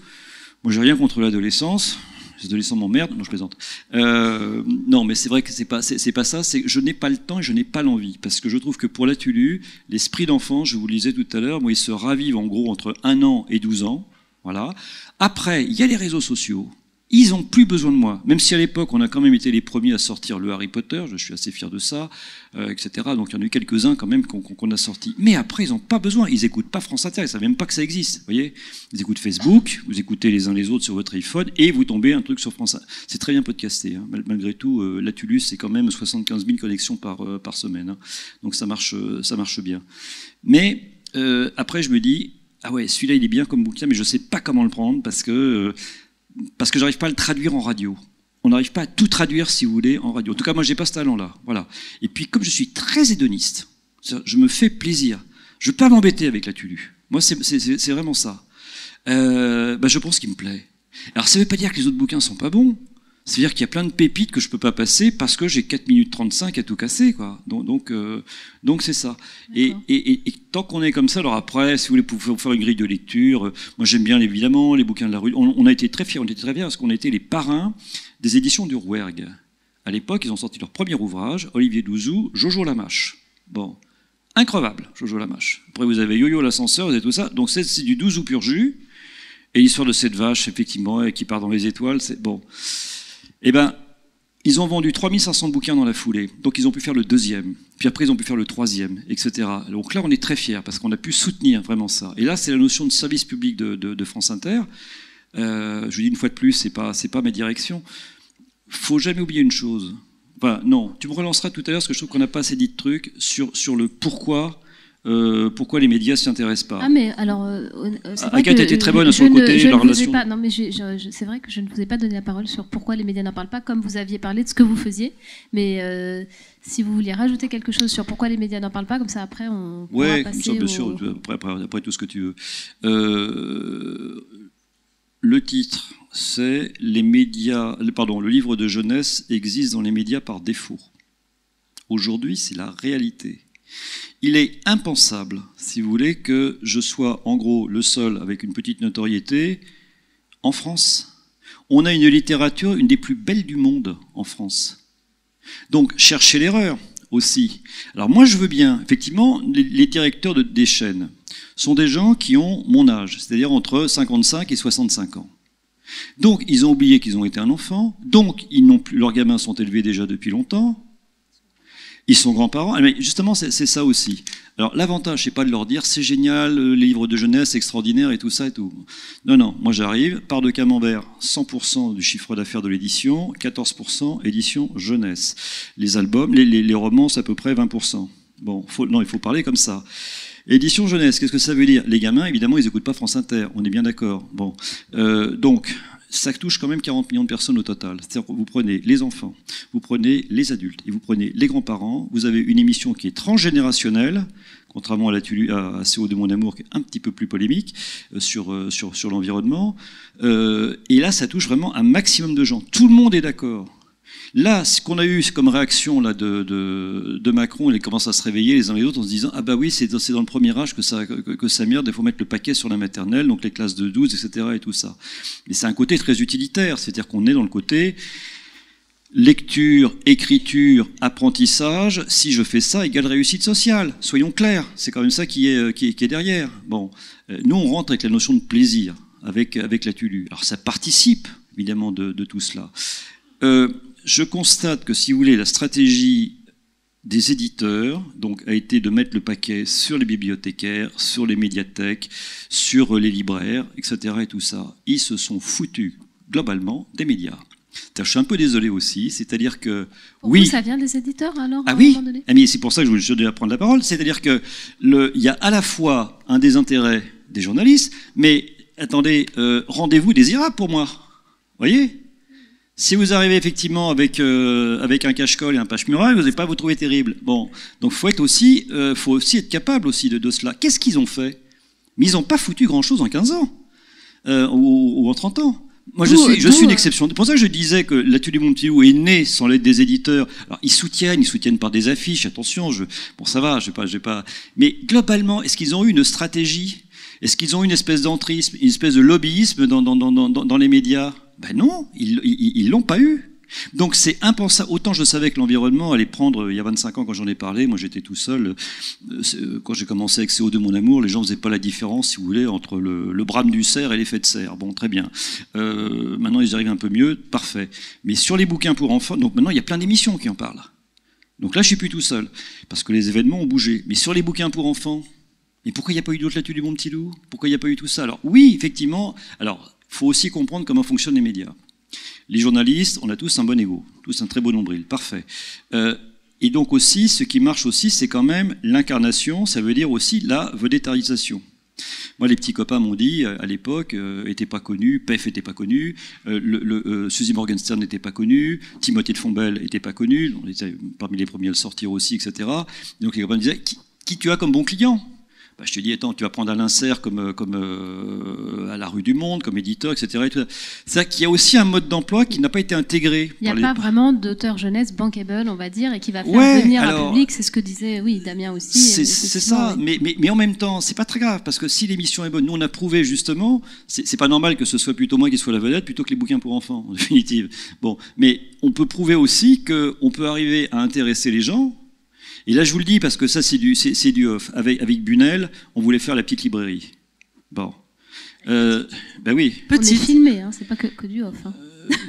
Moi, j'ai rien contre l'adolescence. Les adolescents m'emmerdent. Non, je plaisante. Non, mais c'est vrai que c'est pas ça. C'est que je n'ai pas le temps et je n'ai pas l'envie. Parce que je trouve que pour Latulu, l'esprit d'enfant, je vous le disais tout à l'heure, moi, il se ravive en gros entre 1 an et 12 ans. Voilà. Après, il y a les réseaux sociaux. Ils n'ont plus besoin de moi. Même si à l'époque, on a quand même été les premiers à sortir le Harry Potter, je suis assez fier de ça, etc. Donc il y en a eu quelques-uns quand même qu'on a sortis. Mais après, ils n'ont pas besoin. Ils n'écoutent pas France Inter. Ils ne savent même pas que ça existe. Vous voyez, ils écoutent Facebook, vous écoutez les uns les autres sur votre iPhone et vous tombez un truc sur France Inter. C'est très bien podcasté. Hein. Malgré tout, Latulus, c'est quand même 75 000 connexions par semaine. Hein. Donc ça marche bien. Mais après, je me dis, ah ouais, celui-là, il est bien comme bouquin, mais je ne sais pas comment le prendre parce que j'arrive pas à le traduire en radio. On n'arrive pas à tout traduire, si vous voulez, en radio. En tout cas, moi, j'ai pas ce talent-là. Voilà. Et puis, comme je suis très hédoniste, je me fais plaisir. Je veux pas m'embêter avec Latulu. Moi, c'est vraiment ça. Je pense qu'il me plaît. Alors, ça veut pas dire que les autres bouquins sont pas bons. C'est-à-dire qu'il y a plein de pépites que je peux pas passer parce que j'ai 4 minutes 35 à tout casser, quoi. Donc c'est ça. Et tant qu'on est comme ça, alors après, si vous voulez faire une grille de lecture, moi j'aime bien évidemment les bouquins de la rue. On a été très fiers, parce qu'on a été les parrains des éditions du Rouergue. À l'époque, ils ont sorti leur premier ouvrage, Olivier Douzou, Jojo Lamache. Bon, increvable, Jojo Lamache. Après, vous avez Yo-Yo l'ascenseur, vous avez tout ça. Donc c'est du Douzou pur jus. Et l'histoire de cette vache, effectivement, qui part dans les étoiles, c'est bon. Eh bien, ils ont vendu 3500 bouquins dans la foulée. Donc, ils ont pu faire le 2e. Puis après, ils ont pu faire le 3e, etc. Donc là, on est très fiers parce qu'on a pu soutenir vraiment ça. Et là, c'est la notion de service public de France Inter. Je vous dis une fois de plus, c'est pas ma direction. Faut jamais oublier une chose. Enfin, non, tu me relanceras tout à l'heure parce que je trouve qu'on n'a pas assez dit de trucs sur le pourquoi les médias s'y intéressent pas. Ah mais alors, Agathe était très bonne sur le côté la relation. Non mais c'est vrai que je ne vous ai pas donné la parole sur pourquoi les médias n'en parlent pas, comme vous aviez parlé de ce que vous faisiez. Mais si vous vouliez rajouter quelque chose sur pourquoi les médias n'en parlent pas, comme ça après on pourra passer bien sûr, après tout ce que tu veux. Le titre, c'est le livre de jeunesse existe dans les médias par défaut. Aujourd'hui, c'est la réalité. Il est impensable, si vous voulez, que je sois en gros le seul avec une petite notoriété en France. On a une littérature, une des plus belles du monde en France. Donc, cherchez l'erreur aussi. Alors moi, je veux bien, effectivement, les directeurs des chaînes sont des gens qui ont mon âge, c'est-à-dire entre 55 et 65 ans. Donc, ils ont oublié qu'ils ont été un enfant, donc leurs gamins sont élevés déjà depuis longtemps. Ils sont grands-parents. Mais justement, c'est ça aussi. Alors, l'avantage, c'est pas de leur dire c'est génial, les livres de jeunesse extraordinaires et tout ça et tout. Non, moi j'arrive, part de Camembert, 100% du chiffre d'affaires de l'édition, 14% édition jeunesse. Les albums, les romans, c'est à peu près 20%. Bon, il faut parler comme ça. Édition jeunesse, qu'est-ce que ça veut dire? Les gamins, évidemment, ils n'écoutent pas France Inter, on est bien d'accord. Bon, donc, ça touche quand même 40 millions de personnes au total. C'est-à-dire que vous prenez les enfants, vous prenez les adultes et vous prenez les grands-parents. Vous avez une émission qui est transgénérationnelle, contrairement à CO de mon amour, qui est un petit peu plus polémique sur l'environnement. Et là, ça touche vraiment un maximum de gens. Tout le monde est d'accord. Là, ce qu'on a eu comme réaction là, de Macron, il commence à se réveiller les uns les autres en se disant « Ah bah oui, c'est dans le premier âge que ça merde, il faut mettre le paquet sur la maternelle, donc les classes de 12, etc. et tout ça. » Mais c'est un côté très utilitaire, c'est-à-dire qu'on est dans le côté lecture, écriture, apprentissage, si je fais ça, égale réussite sociale. Soyons clairs, c'est quand même ça qui est derrière. Bon, nous, on rentre avec la notion de plaisir, avec Latulu. Alors ça participe, évidemment, de tout cela. Je constate que, si vous voulez, la stratégie des éditeurs donc, a été de mettre le paquet sur les bibliothécaires, sur les médiathèques, sur les libraires, etc. et tout ça. Ils se sont foutus, globalement, des médias. Je suis un peu désolé aussi, c'est-à-dire que... Pour vous, ça vient des éditeurs, alors, ah oui, mais c'est pour ça que je voulais prendre la parole, c'est-à-dire que il y a à la fois un désintérêt des journalistes, mais, attendez, rendez-vous désirable pour moi. Vous voyez ? Si vous arrivez effectivement avec un cache-colle et un page-muraille, vous n'allez pas vous trouver terrible. Bon, donc faut aussi être capable aussi de cela. Qu'est-ce qu'ils ont fait? Mais ils n'ont pas foutu grand-chose en 15 ans ou en 30 ans. Moi, je suis une exception. C'est pour ça que je disais que l'Atelier Montpellier est né sans l'aide des éditeurs. Alors, ils soutiennent par des affiches. Attention, bon, ça va, je vais pas. Mais globalement, est-ce qu'ils ont eu une stratégie? Est-ce qu'ils ont eu une espèce d'entrisme, une espèce de lobbyisme dans les médias? Ben non, ils l'ont pas eu. Donc c'est impensable. Autant je savais que l'environnement allait prendre, il y a 25 ans quand j'en ai parlé, moi j'étais tout seul, quand j'ai commencé avec CO2 mon amour, les gens faisaient pas la différence, si vous voulez, entre le brame du cerf et l'effet de serre. Bon, très bien. Maintenant ils arrivent un peu mieux, parfait. Mais sur les bouquins pour enfants, donc maintenant il y a plein d'émissions qui en parlent. Donc là je suis plus tout seul, parce que les événements ont bougé. Mais sur les bouquins pour enfants, et pourquoi il n'y a pas eu d'autres là-dessus du bon petit loup? Pourquoi il n'y a pas eu tout ça? Alors oui, effectivement, alors il faut aussi comprendre comment fonctionnent les médias. Les journalistes, on a tous un bon ego, tous un très beau nombril, parfait. Et donc aussi, ce qui marche aussi, c'est quand même l'incarnation, ça veut dire aussi la vedettarisation. Moi, les petits copains m'ont dit, à l'époque, n'était pas connu, PEF n'était pas connu, Suzy Morgenstern n'était pas connu, Timothée de Fontbelle n'était pas connu, on était parmi les premiers à le sortir aussi, etc. Et donc les copains me disaient, qui tu as comme bon client? Bah, je te dis, attends, tu vas prendre Alain Serre comme à la Rue du Monde, comme éditeur, etc. C'est-à-dire qu'il y a aussi un mode d'emploi qui n'a pas été intégré. Il n'y a pas vraiment d'auteur jeunesse bankable, on va dire, et qui va faire venir un public, c'est ce que disait Damien aussi. C'est ça, oui. mais en même temps, c'est pas très grave, parce que si l'émission est bonne, nous on a prouvé justement, c'est pas normal que ce soit plutôt moi qui soit la vedette, plutôt que les bouquins pour enfants, en définitive. Bon, mais on peut prouver aussi qu'on peut arriver à intéresser les gens. Et là, je vous le dis, parce que ça, c'est du off. Avec Bunel, on voulait faire la petite librairie. Bon. Ben oui. On est filmé, hein, c'est pas que du off. Hein.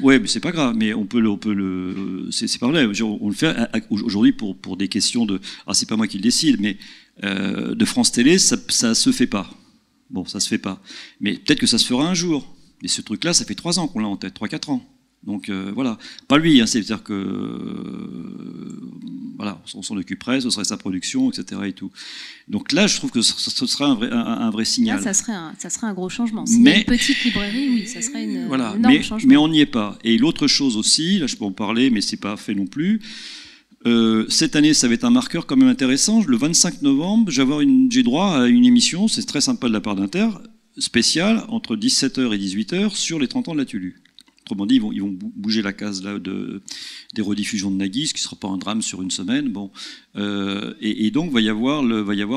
Ouais, mais c'est pas grave, mais on peut le c'est pas vrai. On le fait aujourd'hui pour des questions de... Ah, c'est pas moi qui le décide, mais de France Télé, ça se fait pas. Bon, ça se fait pas. Mais peut-être que ça se fera un jour. Mais ce truc-là, ça fait 3 ans qu'on l'a en tête, 3-4 ans. Donc voilà, pas lui, hein, c'est-à-dire que voilà, on s'en occuperait, ce serait sa production, etc. et tout. Donc là, je trouve que ce serait un vrai signal. Là, ça serait un gros changement. S'il y a une petite librairie, oui, ça serait un énorme changement. Mais on n'y est pas. Et l'autre chose aussi, là je peux en parler, mais c'est pas fait non plus. Cette année, ça va être un marqueur quand même intéressant. Le 25 novembre, j'ai droit à une émission, c'est très sympa de la part d'Inter, spéciale, entre 17h et 18h, sur les 30 ans de la Tulu. Autrement dit, ils vont bouger la case là des rediffusions de Nagui, ce qui ne sera pas un drame sur une semaine. Bon, et donc va y avoir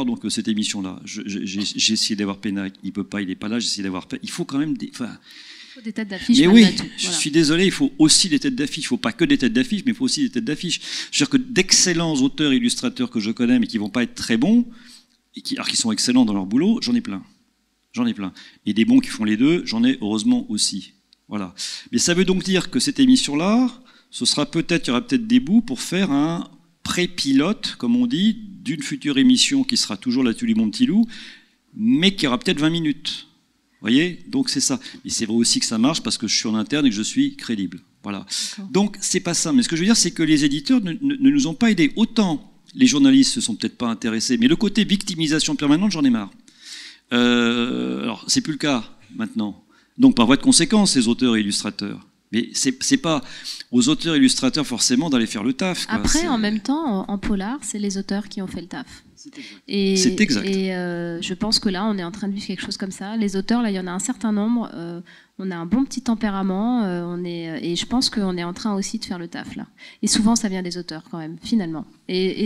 donc cette émission-là. J'ai essayé d'avoir Pénac, il peut pas, il n'est pas là. J'ai essayé d'avoir. Il faut quand même des. Enfin, il faut des têtes d'affiche. Mais oui, je suis désolé, il faut aussi des têtes d'affiche. Il ne faut pas que des têtes d'affiche, mais il faut aussi des têtes d'affiche. C'est-à-dire que d'excellents auteurs, illustrateurs que je connais, mais qui vont pas être très bons, alors qu'ils sont excellents dans leur boulot, j'en ai plein. J'en ai plein. Et des bons qui font les deux, j'en ai heureusement aussi. Voilà. Mais ça veut donc dire que cette émission-là, il y aura peut-être des bouts pour faire un pré-pilote, comme on dit, d'une future émission qui sera toujours l'Atelier Mon Petit Loup, mais qui aura peut-être 20 minutes. Vous voyez? Donc c'est ça. Et c'est vrai aussi que ça marche parce que je suis en interne et que je suis crédible. Voilà. Donc c'est pas ça. Mais ce que je veux dire, c'est que les éditeurs ne nous ont pas aidés. Autant les journalistes se sont peut-être pas intéressés, mais le côté victimisation permanente, j'en ai marre. Alors c'est plus le cas maintenant. Donc, par voie de conséquence, les auteurs et illustrateurs. Mais c'est pas aux auteurs et illustrateurs forcément d'aller faire le taf. Quoi. Après, en même temps, en polar, c'est les auteurs qui ont fait le taf. C'est exact. Et je pense que là, on est en train de vivre quelque chose comme ça. Les auteurs, là, il y en a un certain nombre. On a un bon petit tempérament. Et je pense qu'on est en train aussi de faire le taf, là. Et souvent, ça vient des auteurs, quand même, finalement.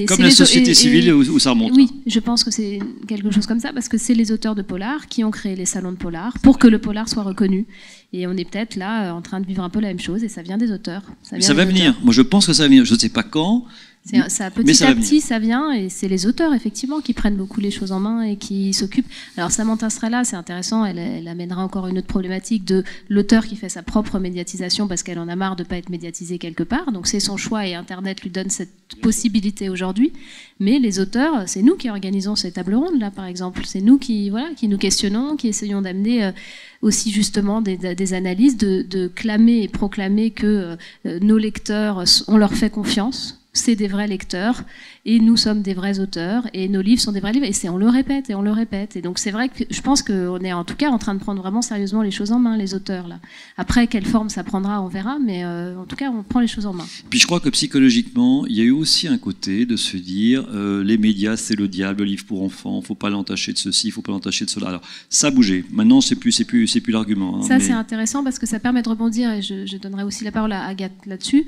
Comme la société civile où ça remonte. Oui, je pense que c'est quelque chose comme ça, parce que c'est les auteurs de polar qui ont créé les salons de polar pour que le polar soit reconnu. Et on est peut-être là en train de vivre un peu la même chose, et ça vient des auteurs. Ça va venir. Moi, je pense que ça va venir. Je ne sais pas quand, Ça, petit à petit, ça vient, et c'est les auteurs, effectivement, qui prennent beaucoup les choses en main et qui s'occupent. Alors, Samantha Strella, c'est intéressant, elle amènera encore une autre problématique de l'auteur qui fait sa propre médiatisation parce qu'elle en a marre de ne pas être médiatisée quelque part. Donc, c'est son choix et Internet lui donne cette possibilité aujourd'hui. Mais les auteurs, c'est nous qui organisons ces tables rondes, là, par exemple. C'est nous qui nous questionnons, qui essayons d'amener aussi, justement, des analyses, de clamer et proclamer que nos lecteurs, on leur fait confiance. C'est des vrais lecteurs et nous sommes des vrais auteurs et nos livres sont des vrais livres et on le répète et on le répète. Et donc c'est vrai que je pense qu'on est en tout cas en train de prendre vraiment sérieusement les choses en main, les auteurs là. Après, quelle forme ça prendra, on verra, mais en tout cas on prend les choses en main. Puis je crois que psychologiquement, il y a eu aussi un côté de se dire les médias c'est le diable, le livre pour enfants, faut pas l'entacher de ceci, faut pas l'entacher de cela. Alors ça a bougé. Maintenant c'est plus l'argument. Hein, ça c'est intéressant parce que ça permet de rebondir et je donnerai aussi la parole à Agathe là-dessus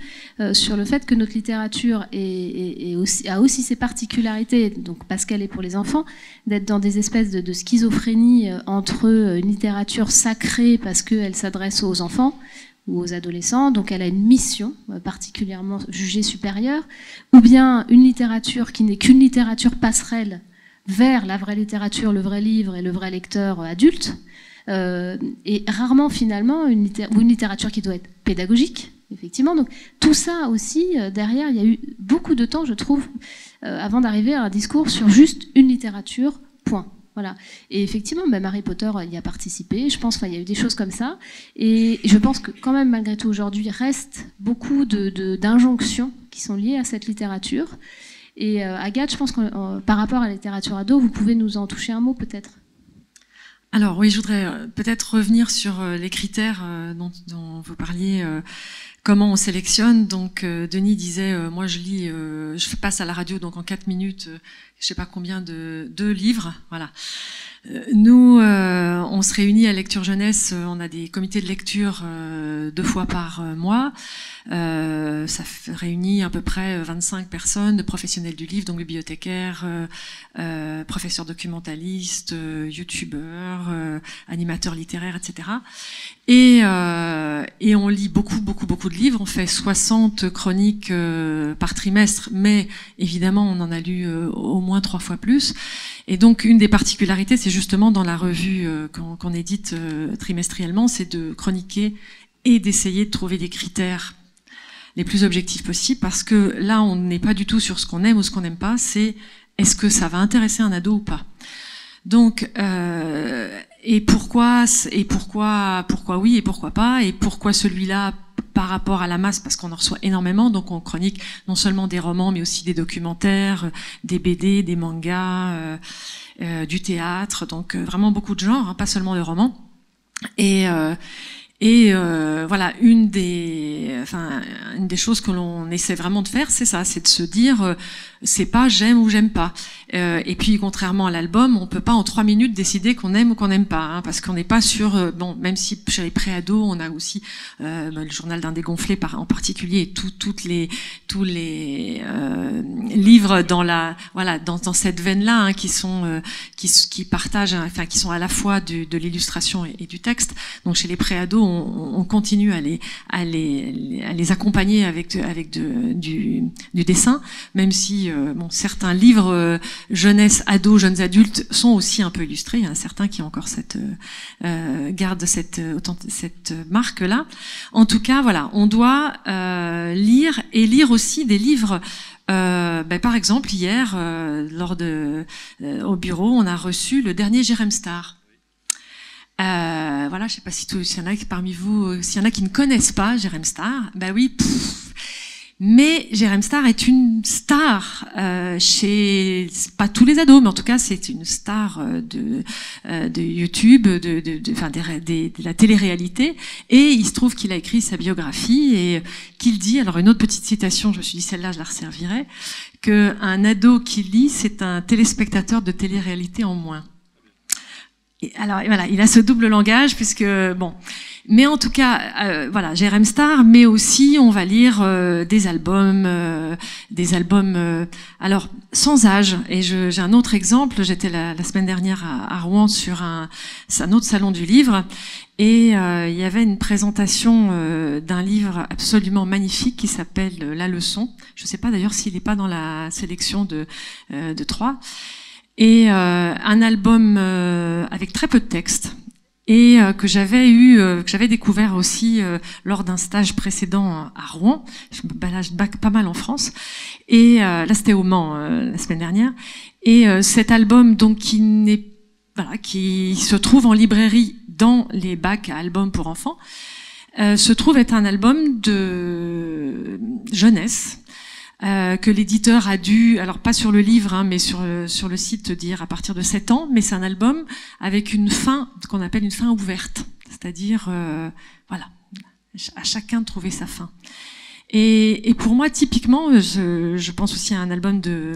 sur le fait que notre littérature a aussi ses particularités, donc parce qu'elle est pour les enfants, d'être dans des espèces de schizophrénie entre une littérature sacrée parce qu'elle s'adresse aux enfants ou aux adolescents, donc elle a une mission particulièrement jugée supérieure, ou bien une littérature qui n'est qu'une littérature passerelle vers la vraie littérature, le vrai livre et le vrai lecteur adulte, et rarement finalement une littérature qui doit être pédagogique. Effectivement, donc tout ça aussi, derrière, il y a eu beaucoup de temps, je trouve, avant d'arriver à un discours sur juste une littérature, point. Voilà. Et effectivement, même Harry Potter y a participé, je pense, il y a eu des choses comme ça, et je pense que quand même, malgré tout, aujourd'hui, reste beaucoup d'injonctions qui sont liées à cette littérature. Et Agathe, je pense que par rapport à la littérature ado, vous pouvez nous en toucher un mot, peut-être. Alors oui, je voudrais peut-être revenir sur les critères dont vous parliez, comment on sélectionne. Donc Denis disait, moi je lis, je passe à la radio, donc en 4 minutes, je sais pas combien de 2 livres, voilà. Nous, on se réunit à Lecture Jeunesse, on a des comités de lecture 2 fois par mois. Ça réunit à peu près 25 personnes, de professionnels du livre, donc bibliothécaires, professeurs documentalistes, youtubeurs, animateurs littéraires, etc. Et on lit beaucoup de livres. On fait 60 chroniques par trimestre, mais évidemment, on en a lu au moins 3 fois plus. Et donc, une des particularités, c'est justement dans la revue qu'on édite trimestriellement, c'est de chroniquer et d'essayer de trouver des critères les plus objectifs possibles, parce que là, on n'est pas du tout sur ce qu'on aime ou ce qu'on n'aime pas, c'est est-ce que ça va intéresser un ado ou pas. Donc, et pourquoi oui et pourquoi pas, et pourquoi celui-là par rapport à la masse, parce qu'on en reçoit énormément, donc on chronique non seulement des romans, mais aussi des documentaires, des BD, des mangas, du théâtre, donc vraiment beaucoup de genres, hein, pas seulement de romans. Et voilà, une des choses que l'on essaie vraiment de faire, c'est ça, c'est de se dire, c'est pas j'aime ou j'aime pas. Et puis, contrairement à l'album, on peut pas en 3 minutes décider qu'on aime ou qu'on n'aime pas, hein, parce qu'on n'est pas sur, bon, même si chez les pré-ados, on a aussi le journal d'un dégonflé en particulier, et tous les livres dans cette veine-là, hein, qui partagent, enfin, qui sont à la fois de l'illustration et du texte. Donc, chez les pré-ados, on continue à les accompagner avec du dessin, même si bon, certains livres jeunesse, ados, jeunes adultes sont aussi un peu illustrés. Il y en a certains qui ont encore gardent cette marque-là. En tout cas, voilà, on doit lire aussi des livres. Par exemple, hier, au bureau, on a reçu le dernier Jérém Star. Voilà, je sais pas s'il y en a parmi vous, s'il y en a qui ne connaissent pas Jérém Star, oui. Mais Jérém Star est une star chez pas tous les ados, mais en tout cas c'est une star de YouTube, de la télé-réalité. Et il se trouve qu'il a écrit sa biographie et qu'il dit, alors une autre petite citation, je me suis dit celle-là je la resservirai, que un ado qui lit c'est un téléspectateur de télé-réalité en moins. alors voilà, il a ce double langage puisque bon, mais en tout cas, voilà, Jérém Star, mais aussi on va lire des albums, alors sans âge. Et j'ai un autre exemple. J'étais la semaine dernière à Rouen sur un autre salon du livre, et il y avait une présentation d'un livre absolument magnifique qui s'appelle La Leçon. Je ne sais pas d'ailleurs s'il n'est pas dans la sélection de Troyes. Et un album avec très peu de texte, et que j'avais découvert aussi lors d'un stage précédent à Rouen. Je me balade pas mal en France, et là c'était au Mans la semaine dernière. Et cet album, donc qui se trouve en librairie dans les bacs à albums pour enfants, se trouve être un album de jeunesse. Que l'éditeur a dû, alors pas sur le livre, hein, mais sur le site, dire à partir de 7 ans, mais c'est un album avec une fin, qu'on appelle une fin ouverte, c'est-à-dire, voilà, à chacun de trouver sa fin. Et pour moi, typiquement, je pense aussi à un album de,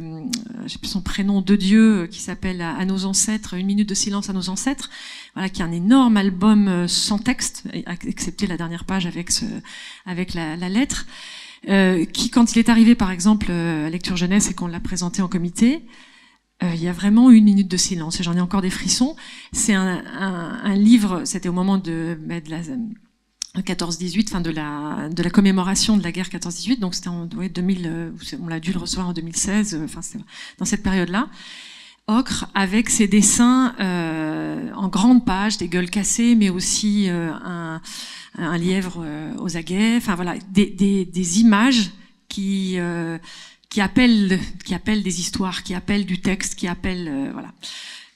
je sais plus son prénom, de Dieu, qui s'appelle À nos ancêtres, 1 minute de silence à nos ancêtres, voilà, qui est un énorme album sans texte, excepté la dernière page avec la lettre. Qui, quand il est arrivé, par exemple, à Lecture Jeunesse et qu'on l'a présenté en comité, il y a vraiment 1 minute de silence, et j'en ai encore des frissons. C'est un livre, c'était au moment de la 14-18, enfin de la commémoration de la guerre 14-18, donc c'était en 2000, on l'a dû le recevoir en 2016, enfin c'est dans cette période-là. Ocre, avec ses dessins en grandes pages, des gueules cassées, mais aussi un lièvre aux aguets, enfin voilà, des images qui appellent des histoires, qui appellent du texte, qui appellent voilà.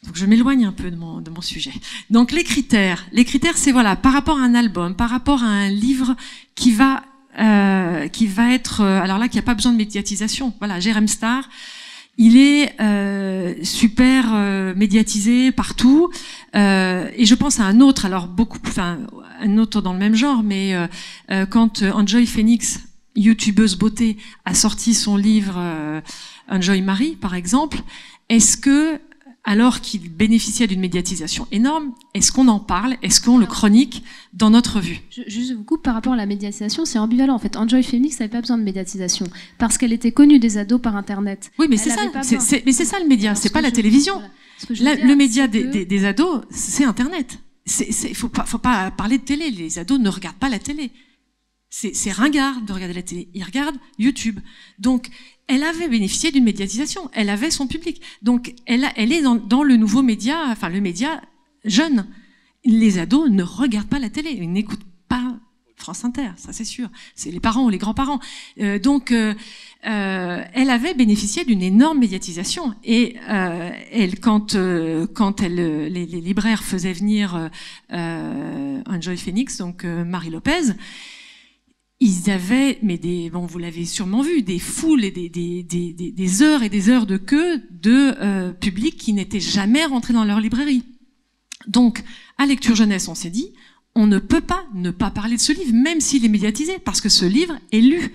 Donc je m'éloigne un peu de mon sujet. Donc les critères, c'est voilà, par rapport à un album, par rapport à un livre qui va être, alors là, qui a pas besoin de médiatisation. Voilà, Jérém Star. Il est super médiatisé partout, et je pense à un autre, alors un autre dans le même genre, mais quand Enjoy Phoenix, youtubeuse beauté, a sorti son livre Enjoy Marie, par exemple, est-ce que, alors qu'il bénéficiait d'une médiatisation énorme, est-ce qu'on en parle, est-ce qu'on le chronique dans notre revue? Je vous coupe par rapport à la médiatisation, c'est ambivalent en fait. Enjoy Phoenix n'avait pas besoin de médiatisation parce qu'elle était connue des ados par Internet. Oui, mais c'est ça le média, c'est pas la télévision. Voilà. Le média des ados, c'est Internet. Faut pas parler de télé. Les ados ne regardent pas la télé. C'est ringard de regarder la télé. Ils regardent YouTube. Donc, elle avait bénéficié d'une médiatisation. Elle avait son public. Donc, elle est dans le nouveau média, enfin le média jeune. Les ados ne regardent pas la télé. Ils n'écoutent pas France Inter, ça c'est sûr. C'est les parents ou les grands-parents. Donc, elle avait bénéficié d'une énorme médiatisation. Et quand les libraires faisaient venir Enjoy Phoenix, donc Marie Lopez, ils avaient, mais vous l'avez sûrement vu, des foules et des heures et des heures de queue de public qui n'étaient jamais rentrés dans leur librairie. Donc, à Lecture Jeunesse, on s'est dit, on ne peut pas ne pas parler de ce livre, même s'il est médiatisé, parce que ce livre est lu.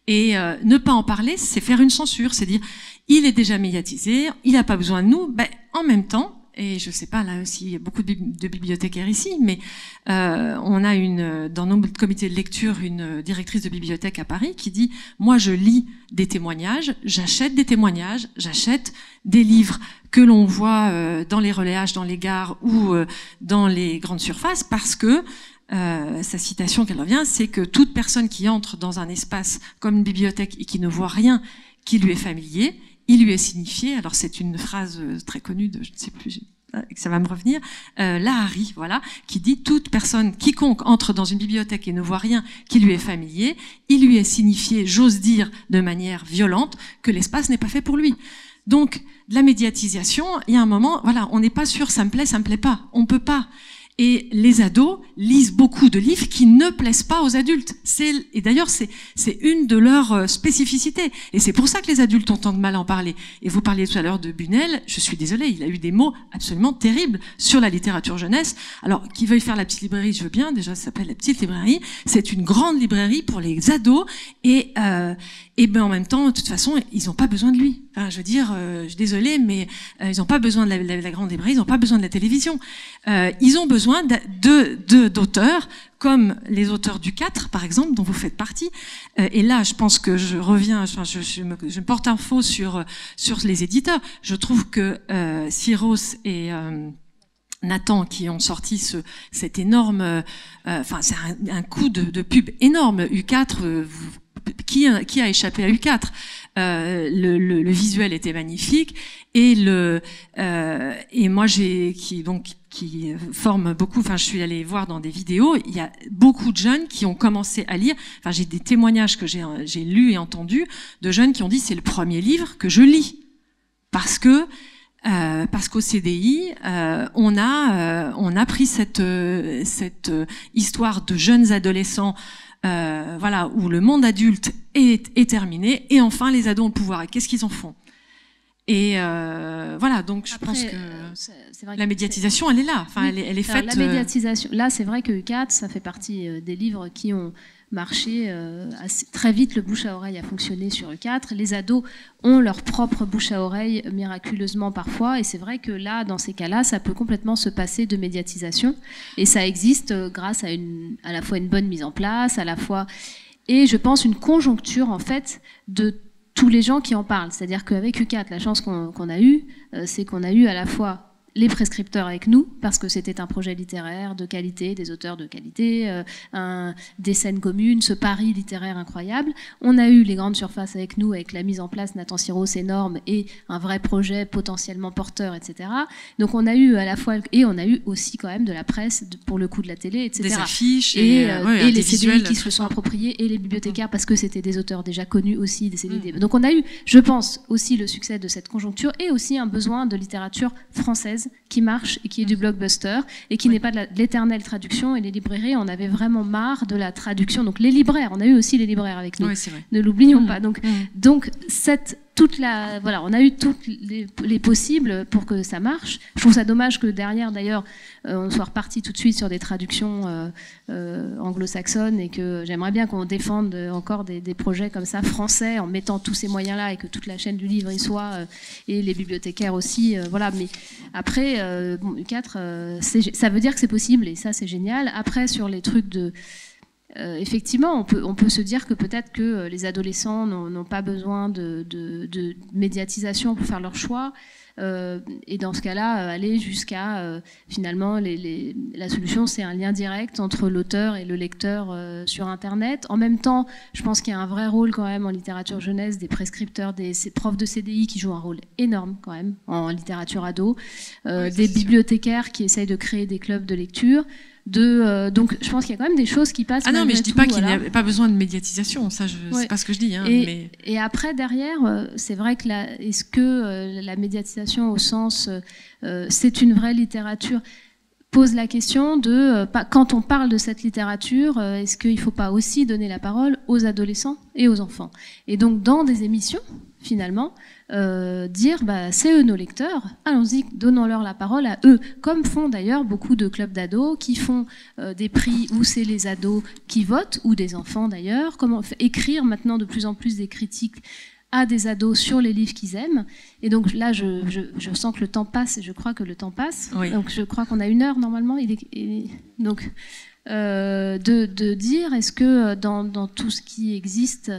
Et ne pas en parler, c'est faire une censure, c'est dire, il est déjà médiatisé, il n'a pas besoin de nous, en même temps, et je sais pas, là aussi, il y a beaucoup de bibliothécaires ici, mais on a dans notre comité de lecture, une directrice de bibliothèque à Paris qui dit, moi je lis des témoignages, j'achète des témoignages, j'achète des livres que l'on voit dans les relayages, dans les gares ou dans les grandes surfaces, parce que sa citation qu'elle revient, c'est que toute personne qui entre dans un espace comme une bibliothèque et qui ne voit rien qui lui est familier, il lui est signifié, alors c'est une phrase très connue de, je ne sais plus, ça va me revenir, Lahari, voilà, qui dit toute personne, quiconque entre dans une bibliothèque et ne voit rien qui lui est familier, il lui est signifié, j'ose dire de manière violente, que l'espace n'est pas fait pour lui. Donc, de la médiatisation, il y a un moment, voilà, on n'est pas sûr, ça me plaît pas, on peut pas. Et les ados lisent beaucoup de livres qui ne plaisent pas aux adultes. Et d'ailleurs, c'est une de leurs spécificités. Et c'est pour ça que les adultes ont tant de mal à en parler. Et vous parliez tout à l'heure de Bunel. Je suis désolée, il a eu des mots absolument terribles sur la littérature jeunesse. Alors, qui veuille faire la petite librairie, je veux bien. Déjà, ça s'appelle la petite librairie. C'est une grande librairie pour les ados. Et ben en même temps, de toute façon, ils n'ont pas besoin de lui. Enfin, je veux dire, je suis désolée, mais ils n'ont pas besoin de la grande librairie, ils n'ont pas besoin de la télévision. Ils ont besoin d'auteurs comme les auteurs du 4, par exemple, dont vous faites partie. Et là, je pense que je reviens, enfin, je me porte un faux sur les éditeurs. Je trouve que Syros et Nathan qui ont sorti cet énorme, enfin, c'est un coup de pub énorme. U4, qui a échappé à U4? Le visuel était magnifique et moi qui forme beaucoup, enfin je suis allée voir dans des vidéos, il y a beaucoup de jeunes qui ont commencé à lire, enfin j'ai des témoignages que j'ai lus et entendus de jeunes qui ont dit c'est le premier livre que je lis parce qu'au CDI on a pris cette histoire de jeunes adolescents voilà, où le monde adulte est terminé, et enfin les ados ont le pouvoir. Et qu'est-ce qu'ils en font? Et voilà, donc je pense que c'est vrai que la médiatisation, elle est là. Enfin, elle est faite. La médiatisation, là, c'est vrai que U4, ça fait partie des livres qui ont marché très vite. Le bouche à oreille a fonctionné sur U4. Les ados ont leur propre bouche à oreille miraculeusement parfois, et c'est vrai que là, dans ces cas-là, ça peut complètement se passer de médiatisation, et ça existe grâce à la fois une bonne mise en place, à la fois, et je pense une conjoncture en fait de tous les gens qui en parlent. C'est-à-dire qu'avec U4, la chance qu'on a eue, c'est qu'on a eu à la fois les prescripteurs avec nous, parce que c'était un projet littéraire de qualité, des auteurs de qualité, des scènes communes, ce pari littéraire incroyable. On a eu les grandes surfaces avec nous, avec la mise en place Nathan Syros énorme et un vrai projet potentiellement porteur, etc. Donc on a eu à la fois, et on a eu aussi quand même de la presse, pour le coup de la télé, etc. Des affiches et les CDI qui se le sont appropriés, et les bibliothécaires, parce que c'était des auteurs déjà connus aussi, des CDI. Donc on a eu, je pense, aussi le succès de cette conjoncture, et aussi un besoin de littérature française qui marche et qui est du blockbuster et qui n'est pas de l'éternelle traduction. Et les librairies, on avait vraiment marre de la traduction. Donc les libraires, on a eu aussi les libraires avec nous. Oui, c'est vrai. Ne l'oublions pas. Donc voilà, on a eu toutes les possibles pour que ça marche. Je trouve ça dommage que derrière, d'ailleurs, on soit reparti tout de suite sur des traductions anglo-saxonnes, et que j'aimerais bien qu'on défende encore des projets comme ça français, en mettant tous ces moyens-là, et que toute la chaîne du livre y soit, et les bibliothécaires aussi. Voilà. Mais après, U4, ça veut dire que c'est possible, et ça, c'est génial. Après, sur les trucs de... effectivement, on peut se dire que peut-être que les adolescents n'ont pas besoin de médiatisation pour faire leur choix, et dans ce cas-là, aller jusqu'à finalement la solution, c'est un lien direct entre l'auteur et le lecteur sur Internet. En même temps, je pense qu'il y a un vrai rôle quand même en littérature jeunesse des prescripteurs, des profs de CDI qui jouent un rôle énorme quand même en littérature ado, des bibliothécaires qui essayent de créer des clubs de lecture. Donc je pense qu'il y a quand même des choses qui passent. Ah non, mais je dis pas qu'il n'y a pas besoin de médiatisation, ça c'est pas ce que je dis. Hein, et après, derrière, c'est vrai que est-ce que la médiatisation au sens c'est une vraie littérature pose la question de, quand on parle de cette littérature, est-ce qu'il ne faut pas aussi donner la parole aux adolescents et aux enfants? Et donc dans des émissions, finalement, dire c'est eux nos lecteurs, allons-y, donnons-leur la parole à eux, comme font d'ailleurs beaucoup de clubs d'ados qui font des prix où c'est les ados qui votent, ou des enfants d'ailleurs, comment écrire maintenant de plus en plus des critiques à des ados sur les livres qu'ils aiment. Et donc là, je sens que le temps passe, et je crois que le temps passe. Oui. Donc je crois qu'on a 1 heure normalement. Donc de dire, est-ce que dans tout ce qui existe,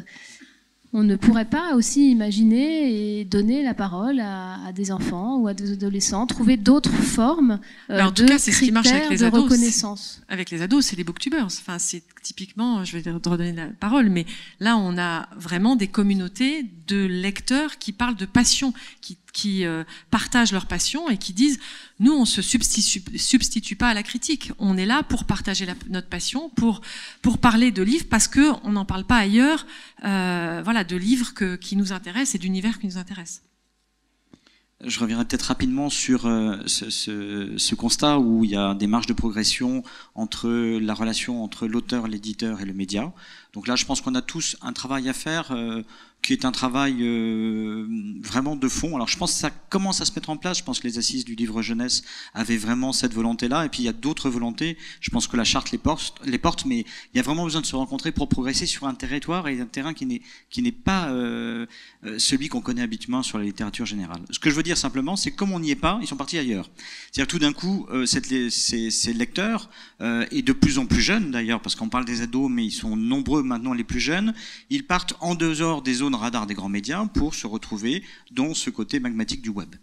on ne pourrait pas aussi imaginer et donner la parole à des enfants ou à des adolescents, trouver d'autres formes en tout cas, c'est ce qui marche avec les ados, reconnaissance. Avec les ados, c'est les booktubers. Enfin, c'est typiquement, je vais te redonner la parole, mais là, on a vraiment des communautés de lecteurs qui parlent de passion, qui partagent leur passion et qui disent « Nous, on ne se substitue pas à la critique. On est là pour partager notre passion, pour parler de livres, parce qu'on n'en parle pas ailleurs, voilà, de livres qui nous intéressent et d'univers qui nous intéressent. » Je reviendrai peut-être rapidement sur ce constat où il y a des marges de progression entre la relation entre l'auteur, l'éditeur et le média. Donc là, je pense qu'on a tous un travail à faire qui est un travail vraiment de fond. Alors je pense que ça commence à se mettre en place. Je pense que les assises du livre jeunesse avaient vraiment cette volonté-là. Et puis il y a d'autres volontés. Je pense que la charte les porte, mais il y a vraiment besoin de se rencontrer pour progresser sur un territoire et un terrain qui n'est pas celui qu'on connaît habituellement sur la littérature générale. Ce que je veux dire simplement, c'est que comme on n'y est pas, ils sont partis ailleurs. C'est-à-dire tout d'un coup, ces lecteurs, et de plus en plus jeunes d'ailleurs, parce qu'on parle des ados, mais ils sont nombreux maintenant les plus jeunes, ils partent en dehors des zones radar des grands médias pour se retrouver dans ce côté magmatique du web.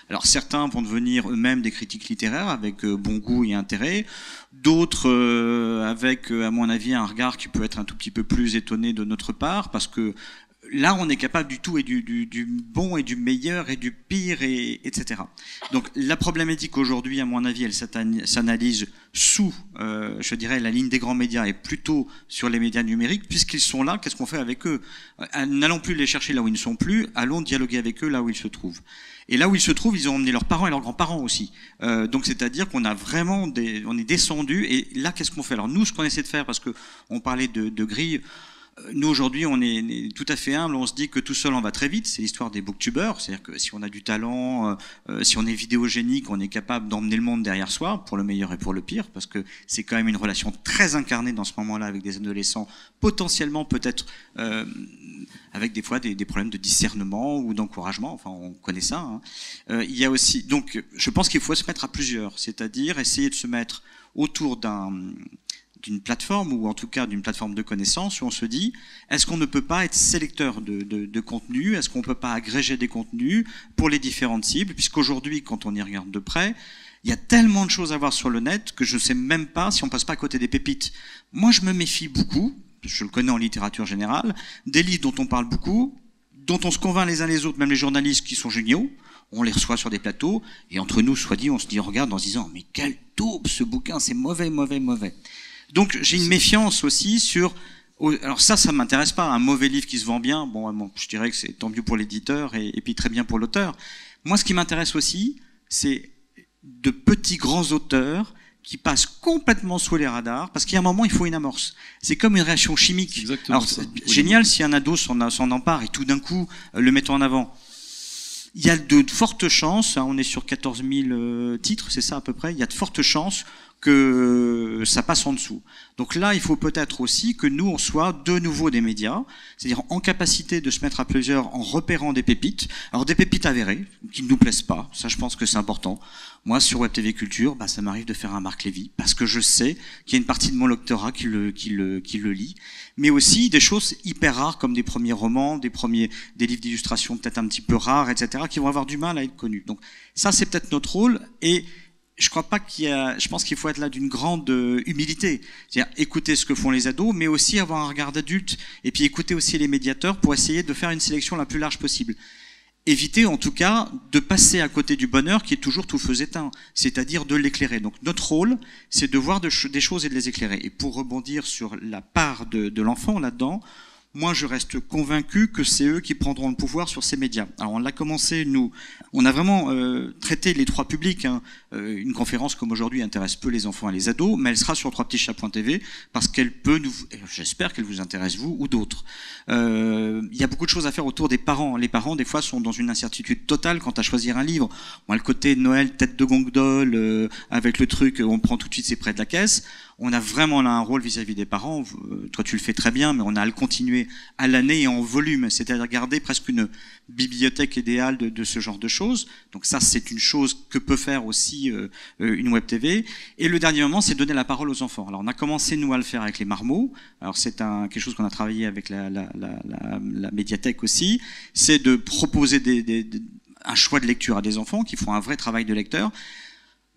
Alors certains vont devenir eux-mêmes des critiques littéraires avec bon goût et intérêt, d'autres avec, à mon avis, un regard qui peut être un tout petit peu plus étonné de notre part, parce que là, on est capable du tout et du bon et du meilleur et du pire, etc. Donc la problématique aujourd'hui, à mon avis, elle s'analyse sous, je dirais, la ligne des grands médias et plutôt sur les médias numériques, puisqu'ils sont là, qu'est-ce qu'on fait avec eux? N'allons plus les chercher là où ils ne sont plus, allons dialoguer avec eux là où ils se trouvent. Et là où ils se trouvent, ils ont emmené leurs parents et leurs grands-parents aussi. Donc c'est-à-dire qu'on a vraiment on est descendu, et là, qu'est-ce qu'on fait? Alors nous, ce qu'on essaie de faire, parce que on parlait de grille. Nous, aujourd'hui, on est tout à fait humble, on se dit que tout seul, on va très vite. C'est l'histoire des booktubers, c'est-à-dire que si on a du talent, si on est vidéogénique, on est capable d'emmener le monde derrière soi, pour le meilleur et pour le pire, parce que c'est quand même une relation très incarnée dans ce moment-là avec des adolescents, potentiellement peut-être avec des fois des problèmes de discernement ou d'encouragement, enfin on connaît ça. Hein. Il y a aussi, donc je pense qu'il faut se mettre à plusieurs, c'est-à-dire essayer de se mettre autour d'une plateforme, ou en tout cas d'une plateforme de connaissances, où on se dit, est-ce qu'on ne peut pas être sélecteur de contenu? Est-ce qu'on ne peut pas agréger des contenus pour les différentes cibles? Puisqu'aujourd'hui, quand on y regarde de près, il y a tellement de choses à voir sur le net que je ne sais même pas si on passe pas à côté des pépites. Moi, je me méfie beaucoup, je le connais en littérature générale, des livres dont on parle beaucoup, dont on se convainc les uns les autres, même les journalistes qui sont géniaux, on les reçoit sur des plateaux, et entre nous, soit dit, on se dit, on regarde en se disant, mais quel taupe ce bouquin, c'est mauvais, mauvais, mauvais. Donc j'ai une méfiance aussi sur... Alors ça m'intéresse pas, un mauvais livre qui se vend bien, bon je dirais que c'est tant mieux pour l'éditeur et puis très bien pour l'auteur. Moi, ce qui m'intéresse aussi, c'est de petits grands auteurs qui passent complètement sous les radars, parce qu'il y a un moment, il faut une amorce. C'est comme une réaction chimique. Exactement. Alors c'est génial si un ado s'en empare et tout d'un coup le met en avant. Il y a de fortes chances, on est sur 14 000 titres, c'est ça à peu près, il y a de fortes chances que ça passe en dessous. Donc là, il faut peut-être aussi que nous, on soit de nouveau des médias, c'est-à-dire en capacité de se mettre à plusieurs en repérant des pépites. Alors des pépites avérées, qui ne nous plaisent pas, ça je pense que c'est important. Moi, sur Web TV Culture, ça m'arrive de faire un Marc Lévy, parce que je sais qu'il y a une partie de mon lectorat qui le lit, mais aussi des choses hyper rares, comme des premiers romans, des livres d'illustration peut-être un petit peu rares, etc., qui vont avoir du mal à être connus. Donc ça, c'est peut-être notre rôle, et je crois pas je pense qu'il faut être là d'une grande humilité. C'est-à-dire écouter ce que font les ados, mais aussi avoir un regard d'adulte, et puis écouter aussi les médiateurs pour essayer de faire une sélection la plus large possible. Éviter, en tout cas, de passer à côté du bonheur qui est toujours tout feu éteint, c'est-à-dire de l'éclairer. Donc notre rôle, c'est de voir des choses et de les éclairer. Et pour rebondir sur la part de l'enfant là-dedans, moi, je reste convaincu que c'est eux qui prendront le pouvoir sur ces médias. Alors, on l'a commencé, nous. On a vraiment traité les trois publics. Hein. Une conférence comme aujourd'hui intéresse peu les enfants et les ados, mais elle sera sur TroisPetitsChats.tv parce qu'elle peut j'espère qu'elle vous intéresse, vous ou d'autres. Il y a beaucoup de choses à faire autour des parents. Les parents, des fois, sont dans une incertitude totale quant à choisir un livre. Moi, le côté Noël, tête de gondole, avec le truc, on prend tout de suite ses prêts de la caisse. On a vraiment là un rôle vis-à-vis des parents. Toi, tu le fais très bien, mais on a à le continuer à l'année et en volume, c'est-à-dire garder presque une bibliothèque idéale de ce genre de choses. Donc ça, c'est une chose que peut faire aussi une web TV. Et le dernier moment, c'est donner la parole aux enfants. Alors on a commencé, nous, à le faire avec les marmots. Alors c'est quelque chose qu'on a travaillé avec la médiathèque aussi. C'est de proposer un choix de lecture à des enfants qui font un vrai travail de lecteur.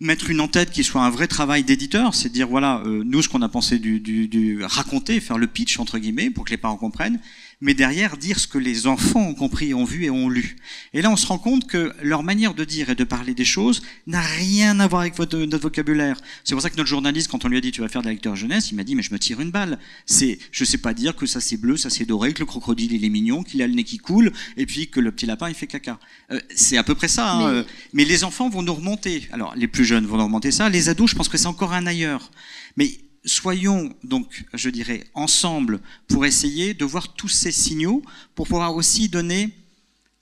Mettre une en-tête qui soit un vrai travail d'éditeur, c'est dire voilà, nous ce qu'on a pensé du raconter, faire le pitch entre guillemets pour que les parents comprennent, mais derrière dire ce que les enfants ont compris, ont vu et ont lu. Et là, on se rend compte que leur manière de dire et de parler des choses n'a rien à voir avec notre vocabulaire. C'est pour ça que notre journaliste, quand on lui a dit tu vas faire de la lecture jeunesse, il m'a dit mais je me tire une balle. Je sais pas dire que ça c'est bleu, ça c'est doré, que le crocodile il est mignon, qu'il a le nez qui coule, et puis que le petit lapin il fait caca. C'est à peu près ça. Hein. Mais les enfants vont nous remonter. Alors les plus jeunes vont nous remonter ça. Les ados, je pense que c'est encore un ailleurs. Mais soyons donc, je dirais, ensemble pour essayer de voir tous ces signaux, pour pouvoir aussi donner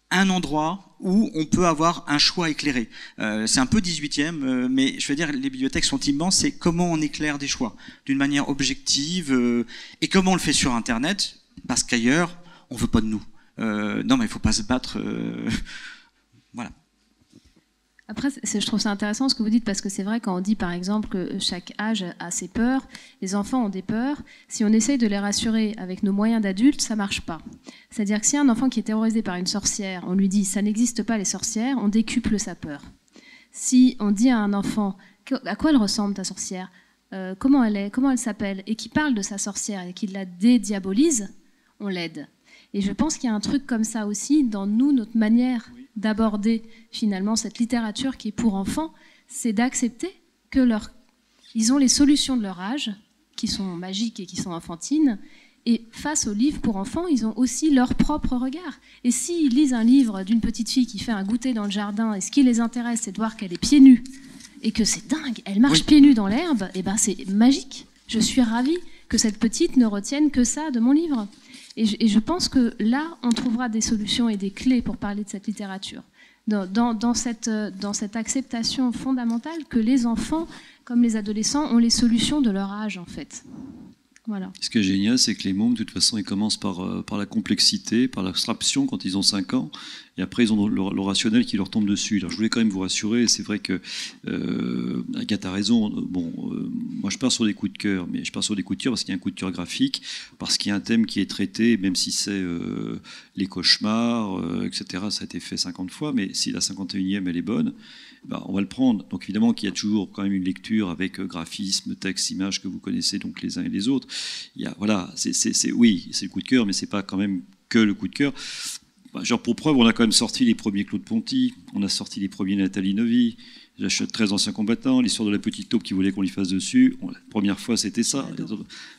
un endroit où on peut avoir un choix éclairé. C'est un peu 18e, mais je veux dire, les bibliothèques sont immenses, c'est comment on éclaire des choix d'une manière objective, et comment on le fait sur Internet, parce qu'ailleurs, on veut pas de nous. Non, mais il faut pas se battre. Voilà. Après, je trouve ça intéressant ce que vous dites, parce que c'est vrai, quand on dit par exemple que chaque âge a ses peurs, les enfants ont des peurs, si on essaye de les rassurer avec nos moyens d'adultes, ça marche pas. C'est-à-dire que si un enfant qui est terrorisé par une sorcière, on lui dit ça n'existe pas les sorcières, on décuple sa peur. Si on dit à un enfant à quoi elle ressemble ta sorcière, comment elle s'appelle, et qui parle de sa sorcière et qui la dédiabolise, on l'aide. Et je pense qu'il y a un truc comme ça aussi dans nous, notre manière d'aborder finalement cette littérature qui est pour enfants, c'est d'accepter que ils ont les solutions de leur âge, qui sont magiques et qui sont enfantines, et face aux livres pour enfants, ils ont aussi leur propre regard. Et s'ils lisent un livre d'une petite fille qui fait un goûter dans le jardin, et ce qui les intéresse, c'est de voir qu'elle est pieds nus, et que c'est dingue, elle marche pieds nus dans l'herbe, et ben c'est magique. Je suis ravie que cette petite ne retienne que ça de mon livre. Et je pense que là, on trouvera des solutions et des clés pour parler de cette littérature. Dans cette acceptation fondamentale que les enfants, comme les adolescents, ont les solutions de leur âge, en fait. Voilà. Ce qui est génial, c'est que les mômes, de toute façon, ils commencent par la complexité, par l'abstraction quand ils ont 5 ans, et après ils ont le rationnel qui leur tombe dessus. Alors je voulais quand même vous rassurer, c'est vrai que Agathe a raison, moi je pars sur des coups de cœur, mais je pars sur des coups de cœur parce qu'il y a un coup de cœur graphique, parce qu'il y a un thème qui est traité, même si c'est les cauchemars, etc., ça a été fait 50 fois, mais si la 51e elle est bonne, ben, on va le prendre. Donc évidemment qu'il y a toujours quand même une lecture avec graphisme, texte, images que vous connaissez donc les uns et les autres. Voilà, oui, c'est le coup de cœur, mais c'est pas quand même que le coup de cœur. Genre pour preuve, on a quand même sorti les premiers Claude Ponty, on a sorti les premiers Nathalie Novi, j'achète 13 anciens combattants, l'histoire de la petite taupe qui voulait qu'on lui fasse dessus. La première fois, c'était ça.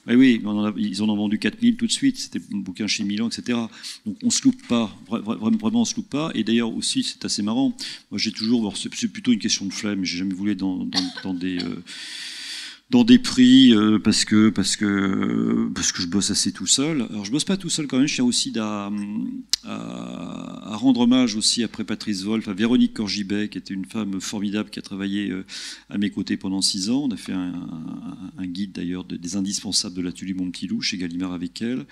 Oui, ils en ont vendu 4000 tout de suite, c'était un bouquin chez Milan, etc. Donc on se loupe pas, vraiment on se loupe pas. Et d'ailleurs aussi, c'est assez marrant, moi j'ai toujours, c'est plutôt une question de flemme, j'ai jamais voulu être dans des prix parce que je bosse assez tout seul. Alors je bosse pas tout seul quand même, je tiens aussi à rendre hommage aussi après Patrice Wolf à Véronique Corgibet, qui était une femme formidable qui a travaillé à mes côtés pendant 6 ans. On a fait un guide d'ailleurs des indispensables de l'atelier Mon Petit Loup chez Gallimard avec elle.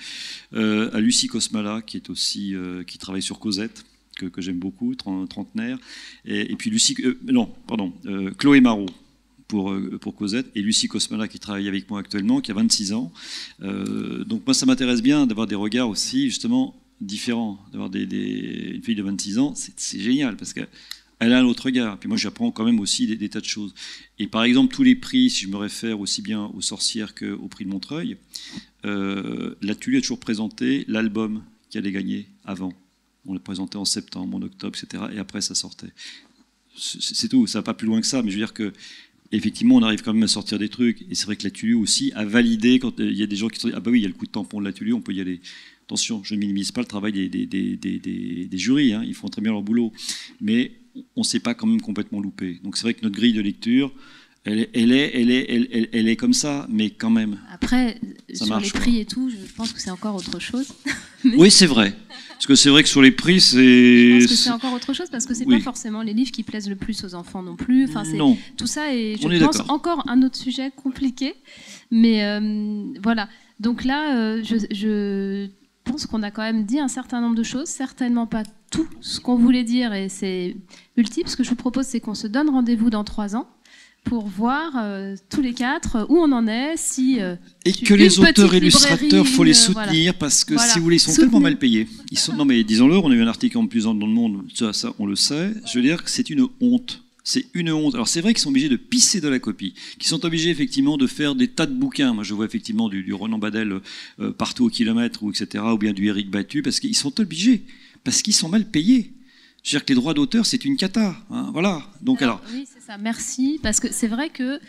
À Lucie Kosmala qui est aussi qui travaille sur Cosette, que j'aime beaucoup, trentenaire. Et puis Chloé Marot pour Cosette, et Lucie Kosmala qui travaille avec moi actuellement, qui a 26 ans. Donc moi, ça m'intéresse bien d'avoir des regards aussi, justement, différents. D'avoir une fille de 26 ans, c'est génial, parce qu'elle a un autre regard. Puis moi, j'apprends quand même aussi des tas de choses. Et par exemple, tous les prix, si je me réfère aussi bien aux sorcières qu'au prix de Montreuil, l'atelier a toujours présenté l'album qui allait gagner avant. On l'a présenté en septembre, en octobre, etc. Et après, ça sortait. C'est tout, ça va pas plus loin que ça, mais je veux dire que effectivement, on arrive quand même à sortir des trucs. Et c'est vrai que l'atelier aussi a validé quand il y a des gens qui se disent « Ah bah oui, il y a le coup de tampon de l'atelier, on peut y aller ». Attention, je ne minimise pas le travail des jurys, hein, ils font très bien leur boulot. Mais on ne s'est pas quand même complètement loupé. Donc c'est vrai que notre grille de lecture, elle est comme ça, mais quand même. Après, sur les prix et tout, je pense que c'est encore autre chose. Oui, c'est vrai. Parce que c'est vrai que sur les prix, c'est... Je pense que c'est encore autre chose, parce que c'est pas forcément les livres qui plaisent le plus aux enfants non plus. Enfin, non. Tout ça est, je pense, encore un autre sujet compliqué. Mais voilà. Donc là, je pense qu'on a quand même dit un certain nombre de choses, certainement pas tout ce qu'on voulait dire, et c'est multiple. Ce que je vous propose, c'est qu'on se donne rendez-vous dans 3 ans pour voir tous les 4 où on en est, si et que les auteurs illustrateurs, faut les soutenir, parce que si vous voulez, ils sont tellement mal payés. Non mais disons-le, on a eu un article en plus dans le Monde, ça on le sait. Je veux dire que c'est une honte C'est une honte. Alors c'est vrai qu'ils sont obligés de pisser de la copie, qu'ils sont obligés effectivement de faire des tas de bouquins. Moi je vois effectivement du Roland Badel partout au kilomètre, ou etc., ou bien du Éric Batu, parce qu'ils sont obligés, parce qu'ils sont mal payés. Je veux dire que les droits d'auteur, c'est une cata. Hein, voilà. Donc, alors... Oui, c'est ça. Merci. Parce que c'est vrai que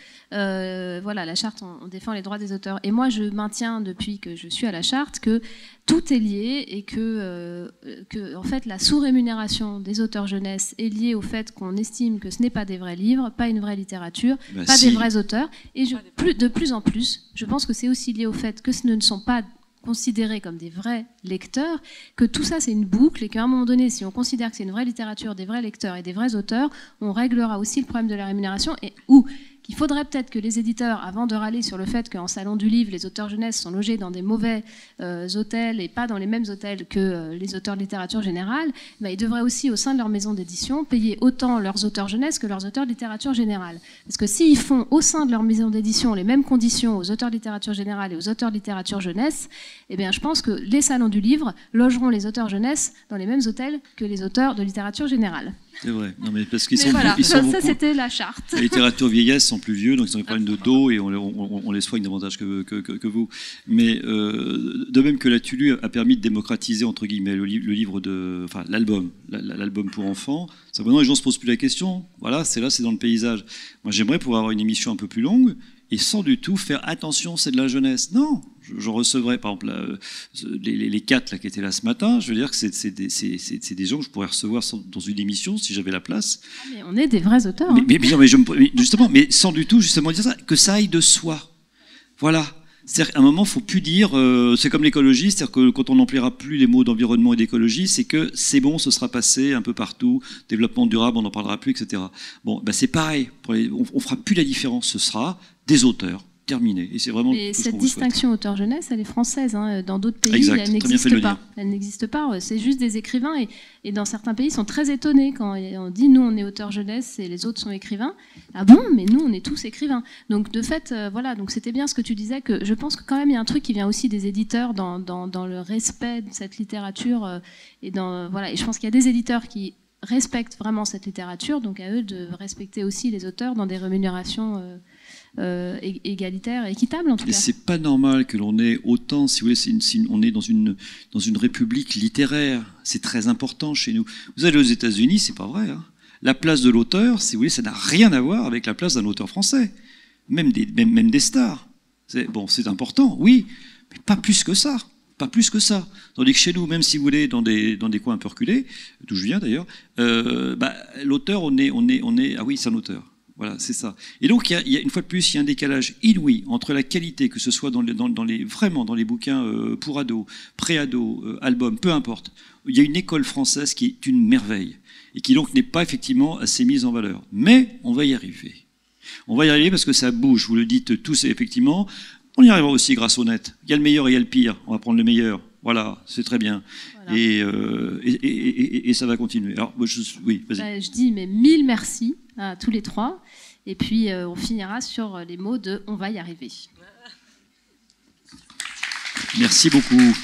voilà, la charte, on défend les droits des auteurs. Et moi, je maintiens depuis que je suis à la charte que tout est lié et que en fait, la sous-rémunération des auteurs jeunesse est liée au fait qu'on estime que ce n'est pas des vrais livres, pas une vraie littérature, pas des vrais auteurs. Et de plus en plus, je pense que c'est aussi lié au fait que ce ne sont pas considérés comme des vrais lecteurs, que tout ça c'est une boucle et qu'à un moment donné, si on considère que c'est une vraie littérature, des vrais lecteurs et des vrais auteurs, on réglera aussi le problème de la rémunération et qu'il faudrait peut-être que les éditeurs, avant de râler sur le fait qu'en salon du livre, les auteurs jeunesse sont logés dans des mauvais hôtels et pas dans les mêmes hôtels que les auteurs de littérature générale, ils devraient aussi, au sein de leur maison d'édition, payer autant leurs auteurs jeunesse que leurs auteurs de littérature générale. Parce que s'ils font au sein de leur maison d'édition les mêmes conditions aux auteurs de littérature générale et aux auteurs de littérature jeunesse, eh bien, je pense que les salons du livre logeront les auteurs jeunesse dans les mêmes hôtels que les auteurs de littérature générale. C'est vrai. Non, mais parce qu'ils sont, voilà, ils sont ça c'était la charte. La littérature vieillesse sont plus vieux, donc ils ont des problèmes de dos et on les soigne davantage que vous. Mais de même que la Tulu a permis de démocratiser entre guillemets le livre enfin l'album pour enfants. Ça, maintenant les gens se posent plus la question. Voilà, c'est dans le paysage. Moi j'aimerais pouvoir avoir une émission un peu plus longue et sans du tout faire attention, c'est de la jeunesse. Non. Je recevrai, par exemple, les 4 là, qui étaient là ce matin. Je veux dire que c'est des gens que je pourrais recevoir dans une émission si j'avais la place. Mais on est des vrais auteurs. Justement, mais sans du tout justement dire ça, que ça aille de soi. Voilà. C'est-à-dire qu'à un moment, il ne faut plus dire, c'est comme l'écologie, c'est-à-dire que quand on n'emploiera plus les mots d'environnement et d'écologie, c'est que c'est bon, ce sera passé un peu partout, développement durable, on n'en parlera plus, etc. Bon, c'est pareil, on ne fera plus la différence, ce sera des auteurs. Terminé. Et c'est vraiment. Mais cette distinction auteur-jeunesse, elle est française. Hein. Dans d'autres pays, exact. Elle n'existe pas. Elle n'existe pas. C'est juste des écrivains. Et dans certains pays, ils sont très étonnés quand on dit nous, on est auteur-jeunesse et les autres sont écrivains. Ah bon, mais nous, on est tous écrivains. Donc, de fait, voilà. Donc, c'était bien ce que tu disais. Que je pense que quand même, il y a un truc qui vient aussi des éditeurs dans le respect de cette littérature. Et je pense qu'il y a des éditeurs qui respectent vraiment cette littérature. Donc, à eux de respecter aussi les auteurs dans des rémunérations. Égalitaire et équitable en tout cas. C'est pas normal que l'on ait autant, si vous voulez, on est dans une république littéraire, c'est très important chez nous. Vous allez aux États-Unis, c'est pas vrai. Hein. La place de l'auteur, si vous voulez, ça n'a rien à voir avec la place d'un auteur français, même des stars. C'est important, oui, mais pas plus que ça. Pas plus que ça. Tandis que chez nous, même si vous voulez, dans des coins un peu reculés, d'où je viens d'ailleurs, l'auteur, on est, ah oui, c'est un auteur. Voilà, c'est ça. Et donc, il y a une fois de plus, il y a un décalage inouï entre la qualité, que ce soit vraiment dans les bouquins pour ados, pré-ados, albums, peu importe. Il y a une école française qui est une merveille et qui donc n'est pas effectivement assez mise en valeur. Mais on va y arriver. On va y arriver parce que ça bouge. Vous le dites tous, et effectivement, on y arrivera aussi grâce au net. Il y a le meilleur et il y a le pire. On va prendre le meilleur. Voilà, c'est très bien. Voilà. Et ça va continuer. Alors, oui, vas-y. Je dis 1000 merci à tous les trois. Et puis, on finira sur les mots de « on va y arriver ». Merci beaucoup.